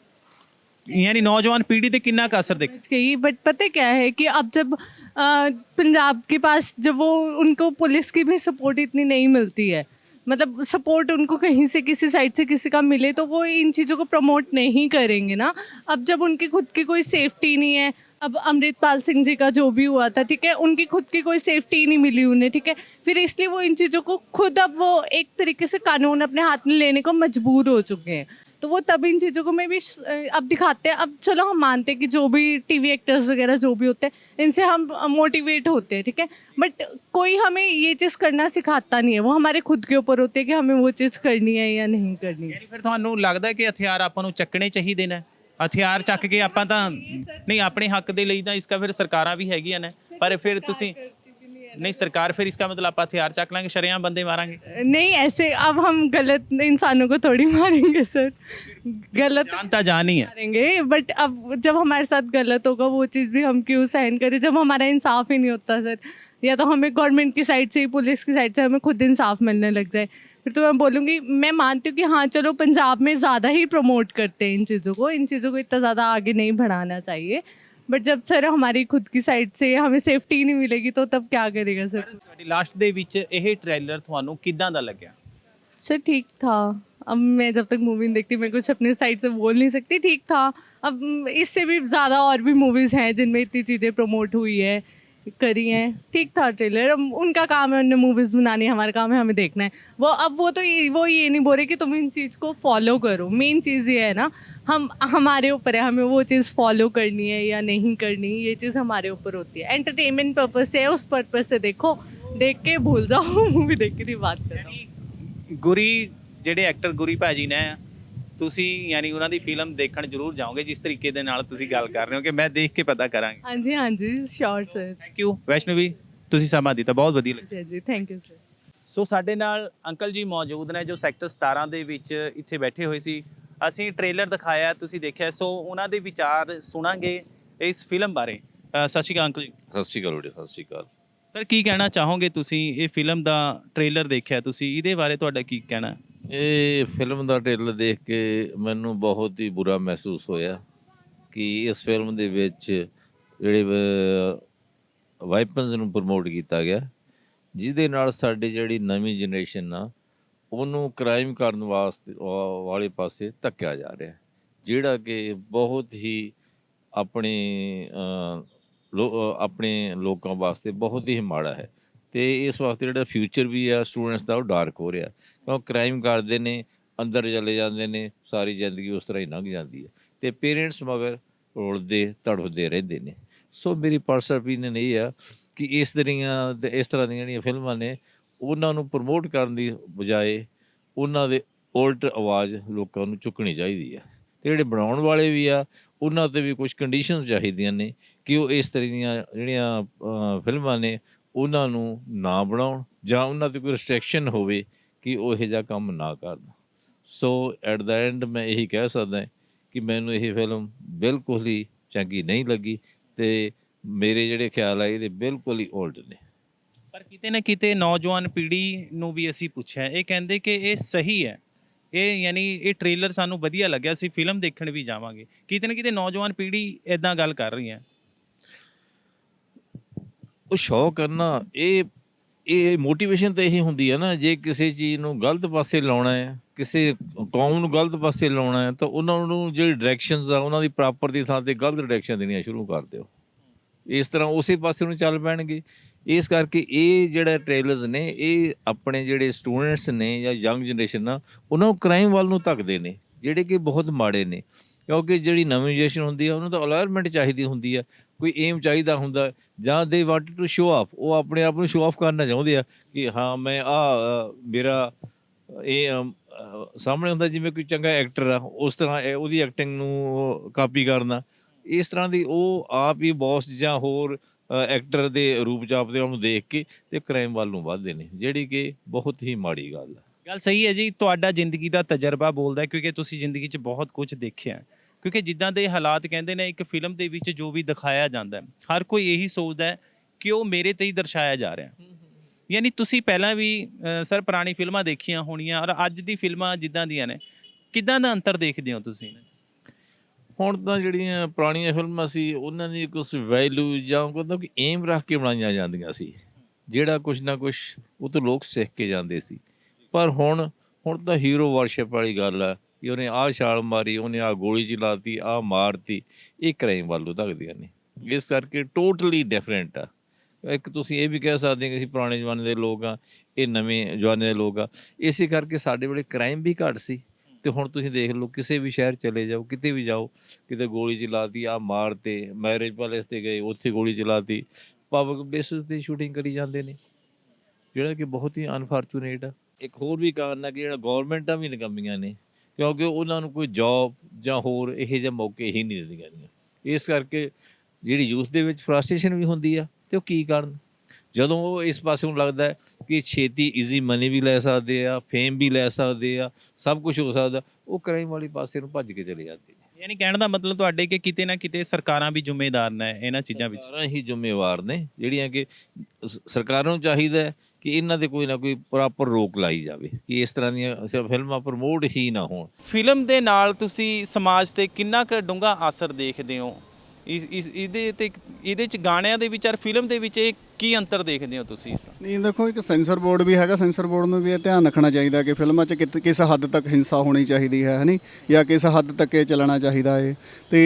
यानी नौजवान पीढ़ी पे कितना का असर देख गई। बट पता क्या है कि अब जब पंजाब के पास जब वो उनको पुलिस की भी सपोर्ट इतनी नहीं मिलती है, मतलब सपोर्ट उनको कहीं से किसी साइड से किसी का मिले तो वो इन चीज़ों को प्रमोट नहीं करेंगे ना। अब जब उनकी खुद की कोई सेफ्टी नहीं है, अब अमृतपाल सिंह जी का जो भी हुआ था, ठीक है, उनकी खुद की कोई सेफ्टी नहीं मिली उन्हें, ठीक है, फिर इसलिए वो इन चीज़ों को खुद अब वो एक तरीके से कानून अपने हाथ में लेने को मजबूर हो चुके हैं। तो वो तब इन चीज़ों को में भी अब दिखाते हैं। अब चलो हम मानते हैं कि जो भी टीवी एक्टर्स वगैरह जो भी होते हैं इनसे हम मोटिवेट होते हैं, ठीक है, बट कोई हमें ये चीज़ करना सिखाता नहीं है। वो हमारे खुद के ऊपर होते हैं कि हमें वो चीज़ करनी है या नहीं करनी है। ਫਿਰ ਤੁਹਾਨੂੰ ਲੱਗਦਾ ਕਿ ਹਥਿਆਰ ਆਪਾਂ ਨੂੰ ਚੱਕਣੇ ਚਾਹੀਦੇ ਨੇ? ਹਥਿਆਰ ਚੱਕ ਕੇ ਆਪਾਂ ਤਾਂ ਨਹੀਂ ਆਪਣੇ ਹੱਕ ਦੇ ਲਈ ਤਾਂ ਇਸਕਾ ਫਿਰ ਸਰਕਾਰਾਂ ਵੀ ਹੈਗੀਆਂ ਨੇ, ਪਰ ਫਿਰ ਤੁਸੀਂ नहीं सरकार फिर इसका मतलब आप हथियार चक लेंगे, शरेआम बंदे मारेंगे? नहीं ऐसे अब हम गलत इंसानों को थोड़ी मारेंगे सर, गलत जानता जान ही है मारेंगे, बट अब जब हमारे साथ गलत होगा वो चीज़ भी हम क्यों सहन करें जब हमारा इंसाफ ही नहीं होता सर। या तो हमें गवर्नमेंट की साइड से पुलिस की साइड से हमें खुद इंसाफ मिलने लग जाए, फिर तो मैं बोलूँगी, मैं मानती हूँ कि हाँ चलो पंजाब में ज़्यादा ही प्रमोट करते हैं इन चीज़ों को इतना ज़्यादा आगे नहीं बढ़ाना चाहिए, बट जब सर हमारी खुद की साइड से हमें सेफ्टी नहीं मिलेगी तो तब क्या करेगा सर। ਤੁਹਾਡੀ ਲਾਸਟ ਦੇ ਵਿੱਚ ਇਹ ਟ੍ਰੇਲਰ ਤੁਹਾਨੂੰ ਕਿਦਾਂ ਦਾ ਲੱਗਿਆ? सर ठीक था। अब मैं जब तक मूवी नहीं देखती मैं कुछ अपने साइड से बोल नहीं सकती, ठीक था। अब इससे भी ज़्यादा और भी मूवीज़ हैं जिनमें इतनी चीज़ें प्रमोट हुई है करी हैं, ठीक था ट्रेलर। अब उनका काम है, उन्हें मूवीज़ बनानी, हमारा काम है हमें देखना है। वो ये नहीं बोल रहे कि तुम इन चीज़ को फॉलो करो, मेन चीज़ ये है ना, हमारे ऊपर है हमें वो चीज़ फॉलो करनी है या नहीं करनी, ये चीज़ हमारे ऊपर होती है। एंटरटेनमेंट पर्पज़ से है, उस पर्पज़ से देखो, देख के भूल जाओ मूवी देख के नहीं बात करो। ਗੁਰੀ ਜਿਹੜੇ ਐਕਟਰ ਗੁਰੀ ਭਾਜੀ ਨੇ, ਤੁਸੀਂ ਯਾਨੀ ਉਹਨਾਂ ਦੀ ਫਿਲਮ ਦੇਖਣ ਜ਼ਰੂਰ ਜਾਓਗੇ ਜਿਸ ਤਰੀਕੇ ਦੇ ਨਾਲ ਤੁਸੀਂ ਗੱਲ ਕਰ ਰਹੇ ਹੋ ਕਿ ਮੈਂ ਦੇਖ ਕੇ ਪਤਾ ਕਰਾਂਗੇ। हाँ जी हाँ जी sure sir. Thank you Vaishnavi, ਤੁਸੀਂ ਸਮਾਂ ਦਿੱਤਾ, ਬਹੁਤ ਵਧੀਆ ਲੱਗਿਆ। जी थैंक यू सर। ਸੋ ਸਾਡੇ ਨਾਲ ਅੰਕਲ ਜੀ ਮੌਜੂਦ ਨੇ ਜੋ ਸੈਕਟਰ 17 ਦੇ ਵਿੱਚ ਇੱਥੇ ਬੈਠੇ ਹੋਏ ਸੀ। ਅਸੀਂ ਟ੍ਰੇਲਰ ਦਿਖਾਇਆ, ਤੁਸੀਂ ਦੇਖਿਆ, ਸੋ ਉਹਨਾਂ ਦੇ ਵਿਚਾਰ ਸੁਣਾਂਗੇ ਇਸ ਫਿਲਮ ਬਾਰੇ। ਸਤਿ ਸ਼੍ਰੀ ਅਕਾਲ ਅੰਕਲ ਜੀ। ਸਤਿ ਸ਼੍ਰੀ ਅਕਾਲ ਵੀਰੇ, ਸਤਿ ਸ਼੍ਰੀ ਅਕਾਲ। ਸਰ ਕੀ ਕਹਿਣਾ ਚਾਹੋਗੇ ਤੁਸੀਂ, ਇਹ ਫਿਲਮ ਦਾ ਟ੍ਰੇਲਰ ਦੇਖਿਆ ਤੁਸੀਂ, ਇਹਦੇ ਬਾਰੇ ਤੁਹਾਡਾ ਕੀ ਕਹਿਣਾ? ਇਹ ਫਿਲਮ ਦਾ ਟ੍ਰੇਲਰ ਦੇਖ ਕੇ ਮੈਨੂੰ ਬਹੁਤ ਹੀ ਬੁਰਾ ਮਹਿਸੂਸ ਹੋਇਆ ਕਿ ਇਸ ਫਿਲਮ ਦੇ ਵਿੱਚ ਜਿਹੜੇ ਵਾਈਪਨਸ ਨੂੰ ਪ੍ਰਮੋਟ ਕੀਤਾ ਗਿਆ, ਜਿਹਦੇ ਨਾਲ ਸਾਡੀ ਜਿਹੜੀ ਨਵੀਂ ਜਨਰੇਸ਼ਨ ਆ ਉਹਨੂੰ ਕ੍ਰਾਈਮ ਕਰਨ ਵਾਲੇ ਪਾਸੇ ਧੱਕਿਆ ਜਾ ਰਿਹਾ, ਜਿਹੜਾ ਕਿ ਬਹੁਤ ਹੀ ਆਪਣੇ ਲੋਕਾਂ ਵਾਸਤੇ ਬਹੁਤ ਹੀ ਮਾੜਾ ਹੈ। ਅਤੇ ਇਸ ਵਕਤ ਜਿਹੜਾ ਫਿਊਚਰ ਵੀ ਆ ਸਟੂਡੈਂਟਸ ਦਾ ਉਹ ਡਾਰਕ ਹੋ ਰਿਹਾ, ਕਿਉਂ ਕ੍ਰਾਈਮ ਕਰਦੇ ਨੇ, ਅੰਦਰ ਚਲੇ ਜਾਂਦੇ ਨੇ, ਸਾਰੀ ਜ਼ਿੰਦਗੀ ਉਸ ਤਰ੍ਹਾਂ ਹੀ ਲੰਘ ਜਾਂਦੀ ਹੈ ਅਤੇ ਪੇਰੈਂਟਸ ਮਗਰ ਰੁਲਦੇ ਤੜਫਦੇ ਰਹਿੰਦੇ ਨੇ। ਸੋ ਮੇਰੀ ਪਰਸਨਲ ਓਪੀਨੀਅਨ ਇਹ ਆ ਕਿ ਇਸ ਤਰ੍ਹਾਂ ਦੀਆਂ ਜਿਹੜੀਆਂ ਫਿਲਮਾਂ ਨੇ ਉਹਨਾਂ ਨੂੰ ਪ੍ਰਮੋਟ ਕਰਨ ਦੀ ਬਜਾਏ ਉਹਨਾਂ ਦੇ ਉਲਟ ਆਵਾਜ਼ ਲੋਕਾਂ ਨੂੰ ਚੁੱਕਣੀ ਚਾਹੀਦੀ ਆ, ਅਤੇ ਜਿਹੜੇ ਬਣਾਉਣ ਵਾਲੇ ਵੀ ਆ ਉਹਨਾਂ 'ਤੇ ਵੀ ਕੁਛ ਕੰਡੀਸ਼ਨਸ ਚਾਹੀਦੀਆਂ ਨੇ ਕਿ ਉਹ ਇਸ ਤਰ੍ਹਾਂ ਦੀਆਂ ਜਿਹੜੀਆਂ ਫਿਲਮਾਂ ਨੇ ਉਹਨਾਂ ਨੂੰ ਨਾ ਬਣਾਉਣ ਜਾਂ ਉਹਨਾਂ 'ਤੇ ਕੋਈ ਰਿਸਟ੍ਰਿਕਸ਼ਨ ਹੋਵੇ ਕਿ ਉਹ ਇਹੋ ਜਿਹਾ ਕੰਮ ਨਾ ਕਰਨ। ਸੋ ਐਟ ਦਾ ਐਂਡ ਮੈਂ ਇਹੀ ਕਹਿ ਸਕਦਾ ਕਿ ਮੈਨੂੰ ਇਹ ਫਿਲਮ ਬਿਲਕੁਲ ਹੀ ਚੰਗੀ ਨਹੀਂ ਲੱਗੀ ਅਤੇ ਮੇਰੇ ਜਿਹੜੇ ਖਿਆਲ ਆ ਇਹਦੇ ਬਿਲਕੁਲ ਹੀ ਉਲਟ ਨੇ। ਪਰ ਕਿਤੇ ਨਾ ਕਿਤੇ ਨੌਜਵਾਨ ਪੀੜ੍ਹੀ ਨੂੰ ਵੀ ਅਸੀਂ ਪੁੱਛਿਆ, ਇਹ ਕਹਿੰਦੇ ਕਿ ਇਹ ਸਹੀ ਹੈ, ਇਹ ਯਾਨੀ ਇਹ ਟ੍ਰੇਲਰ ਸਾਨੂੰ ਵਧੀਆ ਲੱਗਿਆ, ਅਸੀਂ ਫਿਲਮ ਦੇਖਣ ਵੀ ਜਾਵਾਂਗੇ। ਕਿਤੇ ਨਾ ਕਿਤੇ ਨੌਜਵਾਨ ਪੀੜ੍ਹੀ ਇੱਦਾਂ ਗੱਲ ਕਰ ਰਹੀ ਹੈ। ਉਹ ਸ਼ੌਕ ਕਰਨਾ ਇਹ ਮੋਟੀਵੇਸ਼ਨ ਤਾਂ ਇਹੀ ਹੁੰਦੀ ਹੈ ਨਾ, ਜੇ ਕਿਸੇ ਚੀਜ਼ ਨੂੰ ਗਲਤ ਪਾਸੇ ਲਾਉਣਾ ਹੈ, ਕਿਸੇ ਕੌਮ ਨੂੰ ਗਲਤ ਪਾਸੇ ਲਾਉਣਾ ਹੈ ਤਾਂ ਉਹਨਾਂ ਨੂੰ ਜਿਹੜੀ ਡਾਇਰੈਕਸ਼ਨਸ ਆ ਉਹਨਾਂ ਦੀ ਪ੍ਰੋਪਰ ਦੀ ਥਾਂ 'ਤੇ ਗਲਤ ਡਾਇਰੈਕਸ਼ਨ ਦੇਣੀਆਂ ਸ਼ੁਰੂ ਕਰ ਦਿਓ, ਇਸ ਤਰ੍ਹਾਂ ਉਸੇ ਪਾਸੇ ਨੂੰ ਚੱਲ ਪੈਣਗੇ। ਇਸ ਕਰਕੇ ਇਹ ਜਿਹੜਾ ਟ੍ਰੇਲਰਸ ਨੇ ਇਹ ਆਪਣੇ ਜਿਹੜੇ ਸਟੂਡੈਂਟਸ ਨੇ ਜਾਂ ਯੰਗ ਜਨਰੇਸ਼ਨ ਆ ਉਹਨਾਂ ਨੂੰ ਕ੍ਰਾਈਮ ਵੱਲ ਨੂੰ ਧੱਕਦੇ ਨੇ, ਜਿਹੜੇ ਕਿ ਬਹੁਤ ਮਾੜੇ ਨੇ, ਕਿਉਂਕਿ ਜਿਹੜੀ ਨਵੀਂ ਜਨਰੇਸ਼ਨ ਹੁੰਦੀ ਆ ਉਹਨੂੰ ਤਾਂ ਅਲਾਇਰਮੈਂਟ ਚਾਹੀਦੀ ਹੁੰਦੀ ਆ, ਕੋਈ ਏਮ ਚਾਹੀਦਾ ਹੁੰਦਾ, ਜਾਂ they want to show off, ਉਹ ਆਪਣੇ ਆਪ ਨੂੰ ਸ਼ੋ ਆਫ ਕਰਨਾ ਚਾਹੁੰਦੇ ਆ ਕਿ ਹਾਂ ਮੈਂ ਮੇਰਾ ਇਹ ਸਾਹਮਣੇ ਹੁੰਦਾ ਜਿਵੇਂ ਕੋਈ ਚੰਗਾ ਐਕਟਰ ਆ ਉਸ ਤਰ੍ਹਾਂ ਉਹਦੀ ਐਕਟਿੰਗ ਨੂੰ ਕਾਪੀ ਕਰਨਾ, ਇਸ ਤਰ੍ਹਾਂ ਦੀ ਉਹ ਆਪ ਹੀ ਬੌਸ ਜਾਂ ਹੋਰ ਐਕਟਰ ਦੇ ਰੂਪ 'ਚ ਆਪਦੇ ਉਹਨੂੰ ਦੇਖ ਕੇ ਅਤੇ ਕ੍ਰਾਈਮ ਵੱਲ ਨੂੰ ਵੱਧਦੇ ਨੇ, ਜਿਹੜੀ ਕਿ ਬਹੁਤ ਹੀ ਮਾੜੀ ਗੱਲ ਹੈ। ਗੱਲ ਸਹੀ ਹੈ ਜੀ, ਤੁਹਾਡਾ ਜ਼ਿੰਦਗੀ ਦਾ ਤਜਰਬਾ ਬੋਲਦਾ ਕਿਉਂਕਿ ਤੁਸੀਂ ਜ਼ਿੰਦਗੀ 'ਚ ਬਹੁਤ ਕੁਝ ਦੇਖਿਆ, ਕਿਉਂਕਿ ਜਿੱਦਾਂ ਦੇ ਹਾਲਾਤ ਕਹਿੰਦੇ ਨੇ ਇੱਕ ਫਿਲਮ ਦੇ ਵਿੱਚ ਜੋ ਵੀ ਦਿਖਾਇਆ ਜਾਂਦਾ ਹਰ ਕੋਈ ਇਹੀ ਸੋਚਦਾ ਕਿ ਉਹ ਮੇਰੇ 'ਤੇ ਹੀ ਦਰਸਾਇਆ ਜਾ ਰਿਹਾ, ਯਾਨੀ ਤੁਸੀਂ ਪਹਿਲਾਂ ਵੀ ਸਰ ਪੁਰਾਣੀ ਫਿਲਮਾਂ ਦੇਖੀਆਂ ਹੋਣੀਆਂ ਔਰ ਅੱਜ ਦੀ ਫਿਲਮਾਂ ਜਿੱਦਾਂ ਦੀਆਂ ਨੇ, ਕਿੱਦਾਂ ਦਾ ਅੰਤਰ ਦੇਖਦੇ ਹੋ ਤੁਸੀਂ? ਹੁਣ ਤਾਂ ਜਿਹੜੀਆਂ ਪੁਰਾਣੀਆਂ ਫਿਲਮਾਂ ਸੀ ਉਹਨਾਂ ਦੀ ਕੁਛ ਵੈਲਿਊ ਜਾਂ ਕਹਿੰਦਾ ਕਿ ਏਮ ਰੱਖ ਕੇ ਬਣਾਈਆਂ ਜਾਂਦੀਆਂ ਸੀ, ਜਿਹੜਾ ਕੁਛ ਨਾ ਕੁਛ ਉਹ ਤੋਂ ਲੋਕ ਸਿੱਖ ਕੇ ਜਾਂਦੇ ਸੀ। ਪਰ ਹੁਣ ਤਾਂ ਹੀਰੋ ਵਰਸ਼ਿਪ ਵਾਲੀ ਗੱਲ ਆ ਕਿ ਉਹਨੇ ਆਹ ਛਾਲ ਮਾਰੀ, ਉਹਨੇ ਆਹ ਗੋਲੀ ਚਲਾਤੀ, ਆਹ ਮਾਰਤੀ, ਇਹ ਕ੍ਰਾਈਮ ਵੱਲੋਂ ਧੱਕਦੀਆਂ ਨੇ। ਇਸ ਕਰਕੇ ਟੋਟਲੀ ਡਿਫਰੈਂਟ ਆ। ਇੱਕ ਤੁਸੀਂ ਇਹ ਵੀ ਕਹਿ ਸਕਦੇ ਕਿ ਅਸੀਂ ਪੁਰਾਣੇ ਜ਼ਮਾਨੇ ਦੇ ਲੋਕ ਆ, ਇਹ ਨਵੇਂ ਜ਼ਮਾਨੇ ਦੇ ਲੋਕ ਆ। ਇਸੇ ਕਰਕੇ ਸਾਡੇ ਵੇਲੇ ਕ੍ਰਾਈਮ ਵੀ ਘੱਟ ਸੀ। ਤੇ ਹੁਣ ਤੁਸੀਂ ਦੇਖ ਲਓ ਕਿਸੇ ਵੀ ਸ਼ਹਿਰ ਚਲੇ ਜਾਓ, ਕਿਤੇ ਵੀ ਜਾਓ, ਕਿਤੇ ਗੋਲੀ ਚਲਾਤੀ, ਆਹ ਮਾਰਤੇ, ਮੈਰਿਜ ਪੈਲੇਸ ਤੇ ਗਏ ਉੱਥੇ ਗੋਲੀ ਚਲਾਤੀ, ਪਬਲਿਕ ਬੇਸਿਸ ਤੇ ਸ਼ੂਟਿੰਗ ਕਰੀ ਜਾਂਦੇ ਨੇ, ਜਿਹੜਾ ਕਿ ਬਹੁਤ ਹੀ ਅਨਫੋਰਚੂਨੇਟ ਆ। ਇੱਕ ਹੋਰ ਵੀ ਕਾਰਨ ਆ ਕਿ ਜਿਹੜਾ ਗੌਰਮੈਂਟਾਂ ਵੀ ਨਿਕੰਮੀਆਂ ਨੇ, ਕਿਉਂਕਿ ਉਹਨਾਂ ਨੂੰ ਕੋਈ ਜੋਬ ਜਾਂ ਹੋਰ ਇਹੋ ਜਿਹੇ ਮੌਕੇ ਹੀ ਨਹੀਂ ਦਿੰਦੀਆਂ ਗਈਆਂ। ਇਸ ਕਰਕੇ ਜਿਹੜੀ ਯੂਥ ਦੇ ਵਿੱਚ ਫਰਸਟ੍ਰੇਸ਼ਨ ਵੀ ਹੁੰਦੀ ਆ। ਤੇ ਉਹ ਕੀ ਕਾਰਨ? ਜਦੋਂ ਉਹ ਇਸ ਪਾਸੇ ਨੂੰ ਲੱਗਦਾ ਹੈ ਕਿ ਛੇਤੀ ਈਜ਼ੀ ਮਨੀ ਵੀ ਲੈ ਸਕਦੇ ਆ, ਫੇਮ ਵੀ ਲੈ ਸਕਦੇ ਆ, ਸਭ ਕੁਝ ਹੋ ਸਕਦਾ, ਉਹ ਕ੍ਰਾਈਮ ਵਾਲੀ ਪਾਸੇ ਨੂੰ ਭੱਜ ਕੇ ਚਲੇ ਜਾਂਦੇ ਨੇ। ਯਾਨੀ ਕਹਿਣ ਦਾ ਮਤਲਬ ਤੁਹਾਡੇ ਕਿ ਕਿਤੇ ਨਾ ਕਿਤੇ ਸਰਕਾਰਾਂ ਵੀ ਜ਼ਿੰਮੇਦਾਰ ਨੇ ਇਹਨਾਂ ਚੀਜ਼ਾਂ ਵਿੱਚ। ਸਰਕਾਰਾਂ ਹੀ ਜ਼ਿੰਮੇਵਾਰ ਨੇ, ਜਿਹੜੀਆਂ ਕਿ ਸਰਕਾਰਾਂ ਨੂੰ ਚਾਹੀਦਾ ਹੈ ਕਿ ਇਹਨਾਂ ਤੇ ਕੋਈ ਨਾ ਕੋਈ ਪ੍ਰੋਪਰ ਰੋਕ ਲਾਈ ਜਾਵੇ ਕਿ ਇਸ ਤਰ੍ਹਾਂ ਦੀਆਂ ਫਿਲਮਾਂ ਪ੍ਰਮੋਟ ਹੀ ਨਾ ਹੋਣ। ਫਿਲਮ ਦੇ ਨਾਲ ਤੁਸੀਂ ਸਮਾਜ ਤੇ ਕਿੰਨਾ ਕੁ ਡੂੰਘਾ ਅਸਰ ਦੇਖਦੇ ਹੋ? ਇਹਦੇ ਚ ਗਾਣਿਆਂ ਦੇ ਵਿੱਚ ਔਰ ਫਿਲਮ ਦੇ ਵਿੱਚ ਇਹ ਕੀ ਅੰਤਰ ਦੇਖਦੇ ਹੋ ਤੁਸੀਂ ਇਸ ਦਾ? ਨਹੀਂ ਦੇਖੋ, ਇੱਕ ਸੈਂਸਰ ਬੋਰਡ ਵੀ ਹੈਗਾ, ਸੈਂਸਰ ਬੋਰਡ ਨੂੰ ਵੀ ਇਹ ਧਿਆਨ ਰੱਖਣਾ ਚਾਹੀਦਾ ਕਿ ਫਿਲਮਾਂ 'ਚ ਕਿਸ ਹੱਦ ਤੱਕ ਹਿੰਸਾ ਹੋਣੀ ਚਾਹੀਦੀ ਹੈ ਨਹੀਂ, ਜਾਂ ਕਿਸ ਹੱਦ ਤੱਕ ਇਹ ਚੱਲਣਾ ਚਾਹੀਦਾ ਹੈ। ਤੇ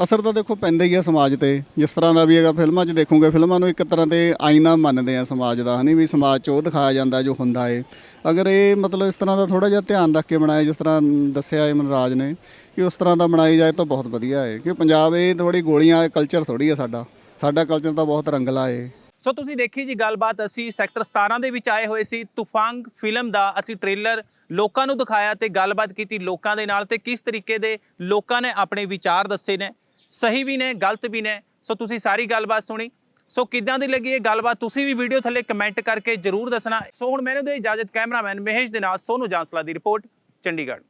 ਅਸਰ ਤਾਂ ਦੇਖੋ ਪੈਂਦਾ ਹੀ ਆ ਸਮਾਜ ਤੇ। ਜਿਸ ਤਰ੍ਹਾਂ ਦਾ ਵੀ ਅਗਰ ਫਿਲਮਾਂ 'ਚ ਦੇਖੋਗੇ, ਫਿਲਮਾਂ ਨੂੰ ਇੱਕ ਤਰ੍ਹਾਂ ਦੇ ਆਈਨਾ ਮੰਨਦੇ ਆ ਸਮਾਜ ਦਾ, ਹਨੀ ਵੀ ਸਮਾਜ 'ਚ ਉਹ ਦਿਖਾਇਆ ਜਾਂਦਾ ਜੋ ਹੁੰਦਾ ਹੈ। ਅਗਰ ਇਹ ਮਤਲਬ ਇਸ ਤਰ੍ਹਾਂ ਦਾ ਥੋੜ੍ਹਾ ਜਿਹਾ ਧਿਆਨ ਰੱਖ ਕੇ ਬਣਾਇਆ, ਜਿਸ ਤਰ੍ਹਾਂ ਦੱਸਿਆ ਹੈ ਮਨਰਾਜ ਨੇ, ਕਿ ਉਸ ਤਰ੍ਹਾਂ ਦਾ ਬਣਾਈ ਜਾਏ ਤਾਂ ਬਹੁਤ ਵਧੀਆ ਹੈ। ਕਿ ਪੰਜਾਬ ਇਹ ਥੋੜ੍ਹੀ ਗੋਲੀਆਂ ਕਲਚਰ ਥੋੜ੍ਹੀ ਹੈ ਸਾਡਾ ਕਲਚਰ ਤਾਂ ਬਹੁਤ ਰੰਗਲਾ ਹੈ। ਸੋ ਤੁਸੀਂ ਦੇਖੀ ਜੀ ਗੱਲਬਾਤ, ਅਸੀਂ ਸੈਕਟਰ 17 ਦੇ ਵਿੱਚ ਆਏ ਹੋਏ ਸੀ। ਤੂਫਾਨ ਫਿਲਮ ਦਾ ਅਸੀਂ ਟ੍ਰੇਲਰ ਲੋਕਾਂ ਨੂੰ ਦਿਖਾਇਆ ਤੇ ਗੱਲਬਾਤ ਕੀਤੀ ਲੋਕਾਂ ਦੇ ਨਾਲ, ਤੇ ਕਿਸ ਤਰੀਕੇ ਦੇ ਲੋਕਾਂ ਨੇ ਆਪਣੇ ਵਿਚਾਰ ਦੱਸੇ ਨੇ, ਸਹੀ ਵੀ ਨੇ ਗਲਤ ਵੀ ਨੇ। ਸੋ ਤੁਸੀਂ ਸਾਰੀ ਗੱਲਬਾਤ ਸੁਣੀ। ਸੋ ਕਿੱਦਾਂ ਦੀ ਲੱਗੀ ਇਹ ਗੱਲਬਾਤ ਤੁਸੀਂ ਵੀ ਵੀਡੀਓ ਥੱਲੇ ਕਮੈਂਟ ਕਰਕੇ ਜ਼ਰੂਰ ਦੱਸਣਾ। ਸੋ ਹੁਣ ਮੈਨੂੰ ਦੇ ਇਜਾਜ਼ਤ, ਕੈਮਰਾਮੈਨ ਮਹੇਸ਼ ਦੇ ਨਾਲ ਸੋਨੂ ਜਾਂਸਲਾ ਦੀ ਰਿਪੋਰਟ, ਚੰਡੀਗੜ੍ਹ।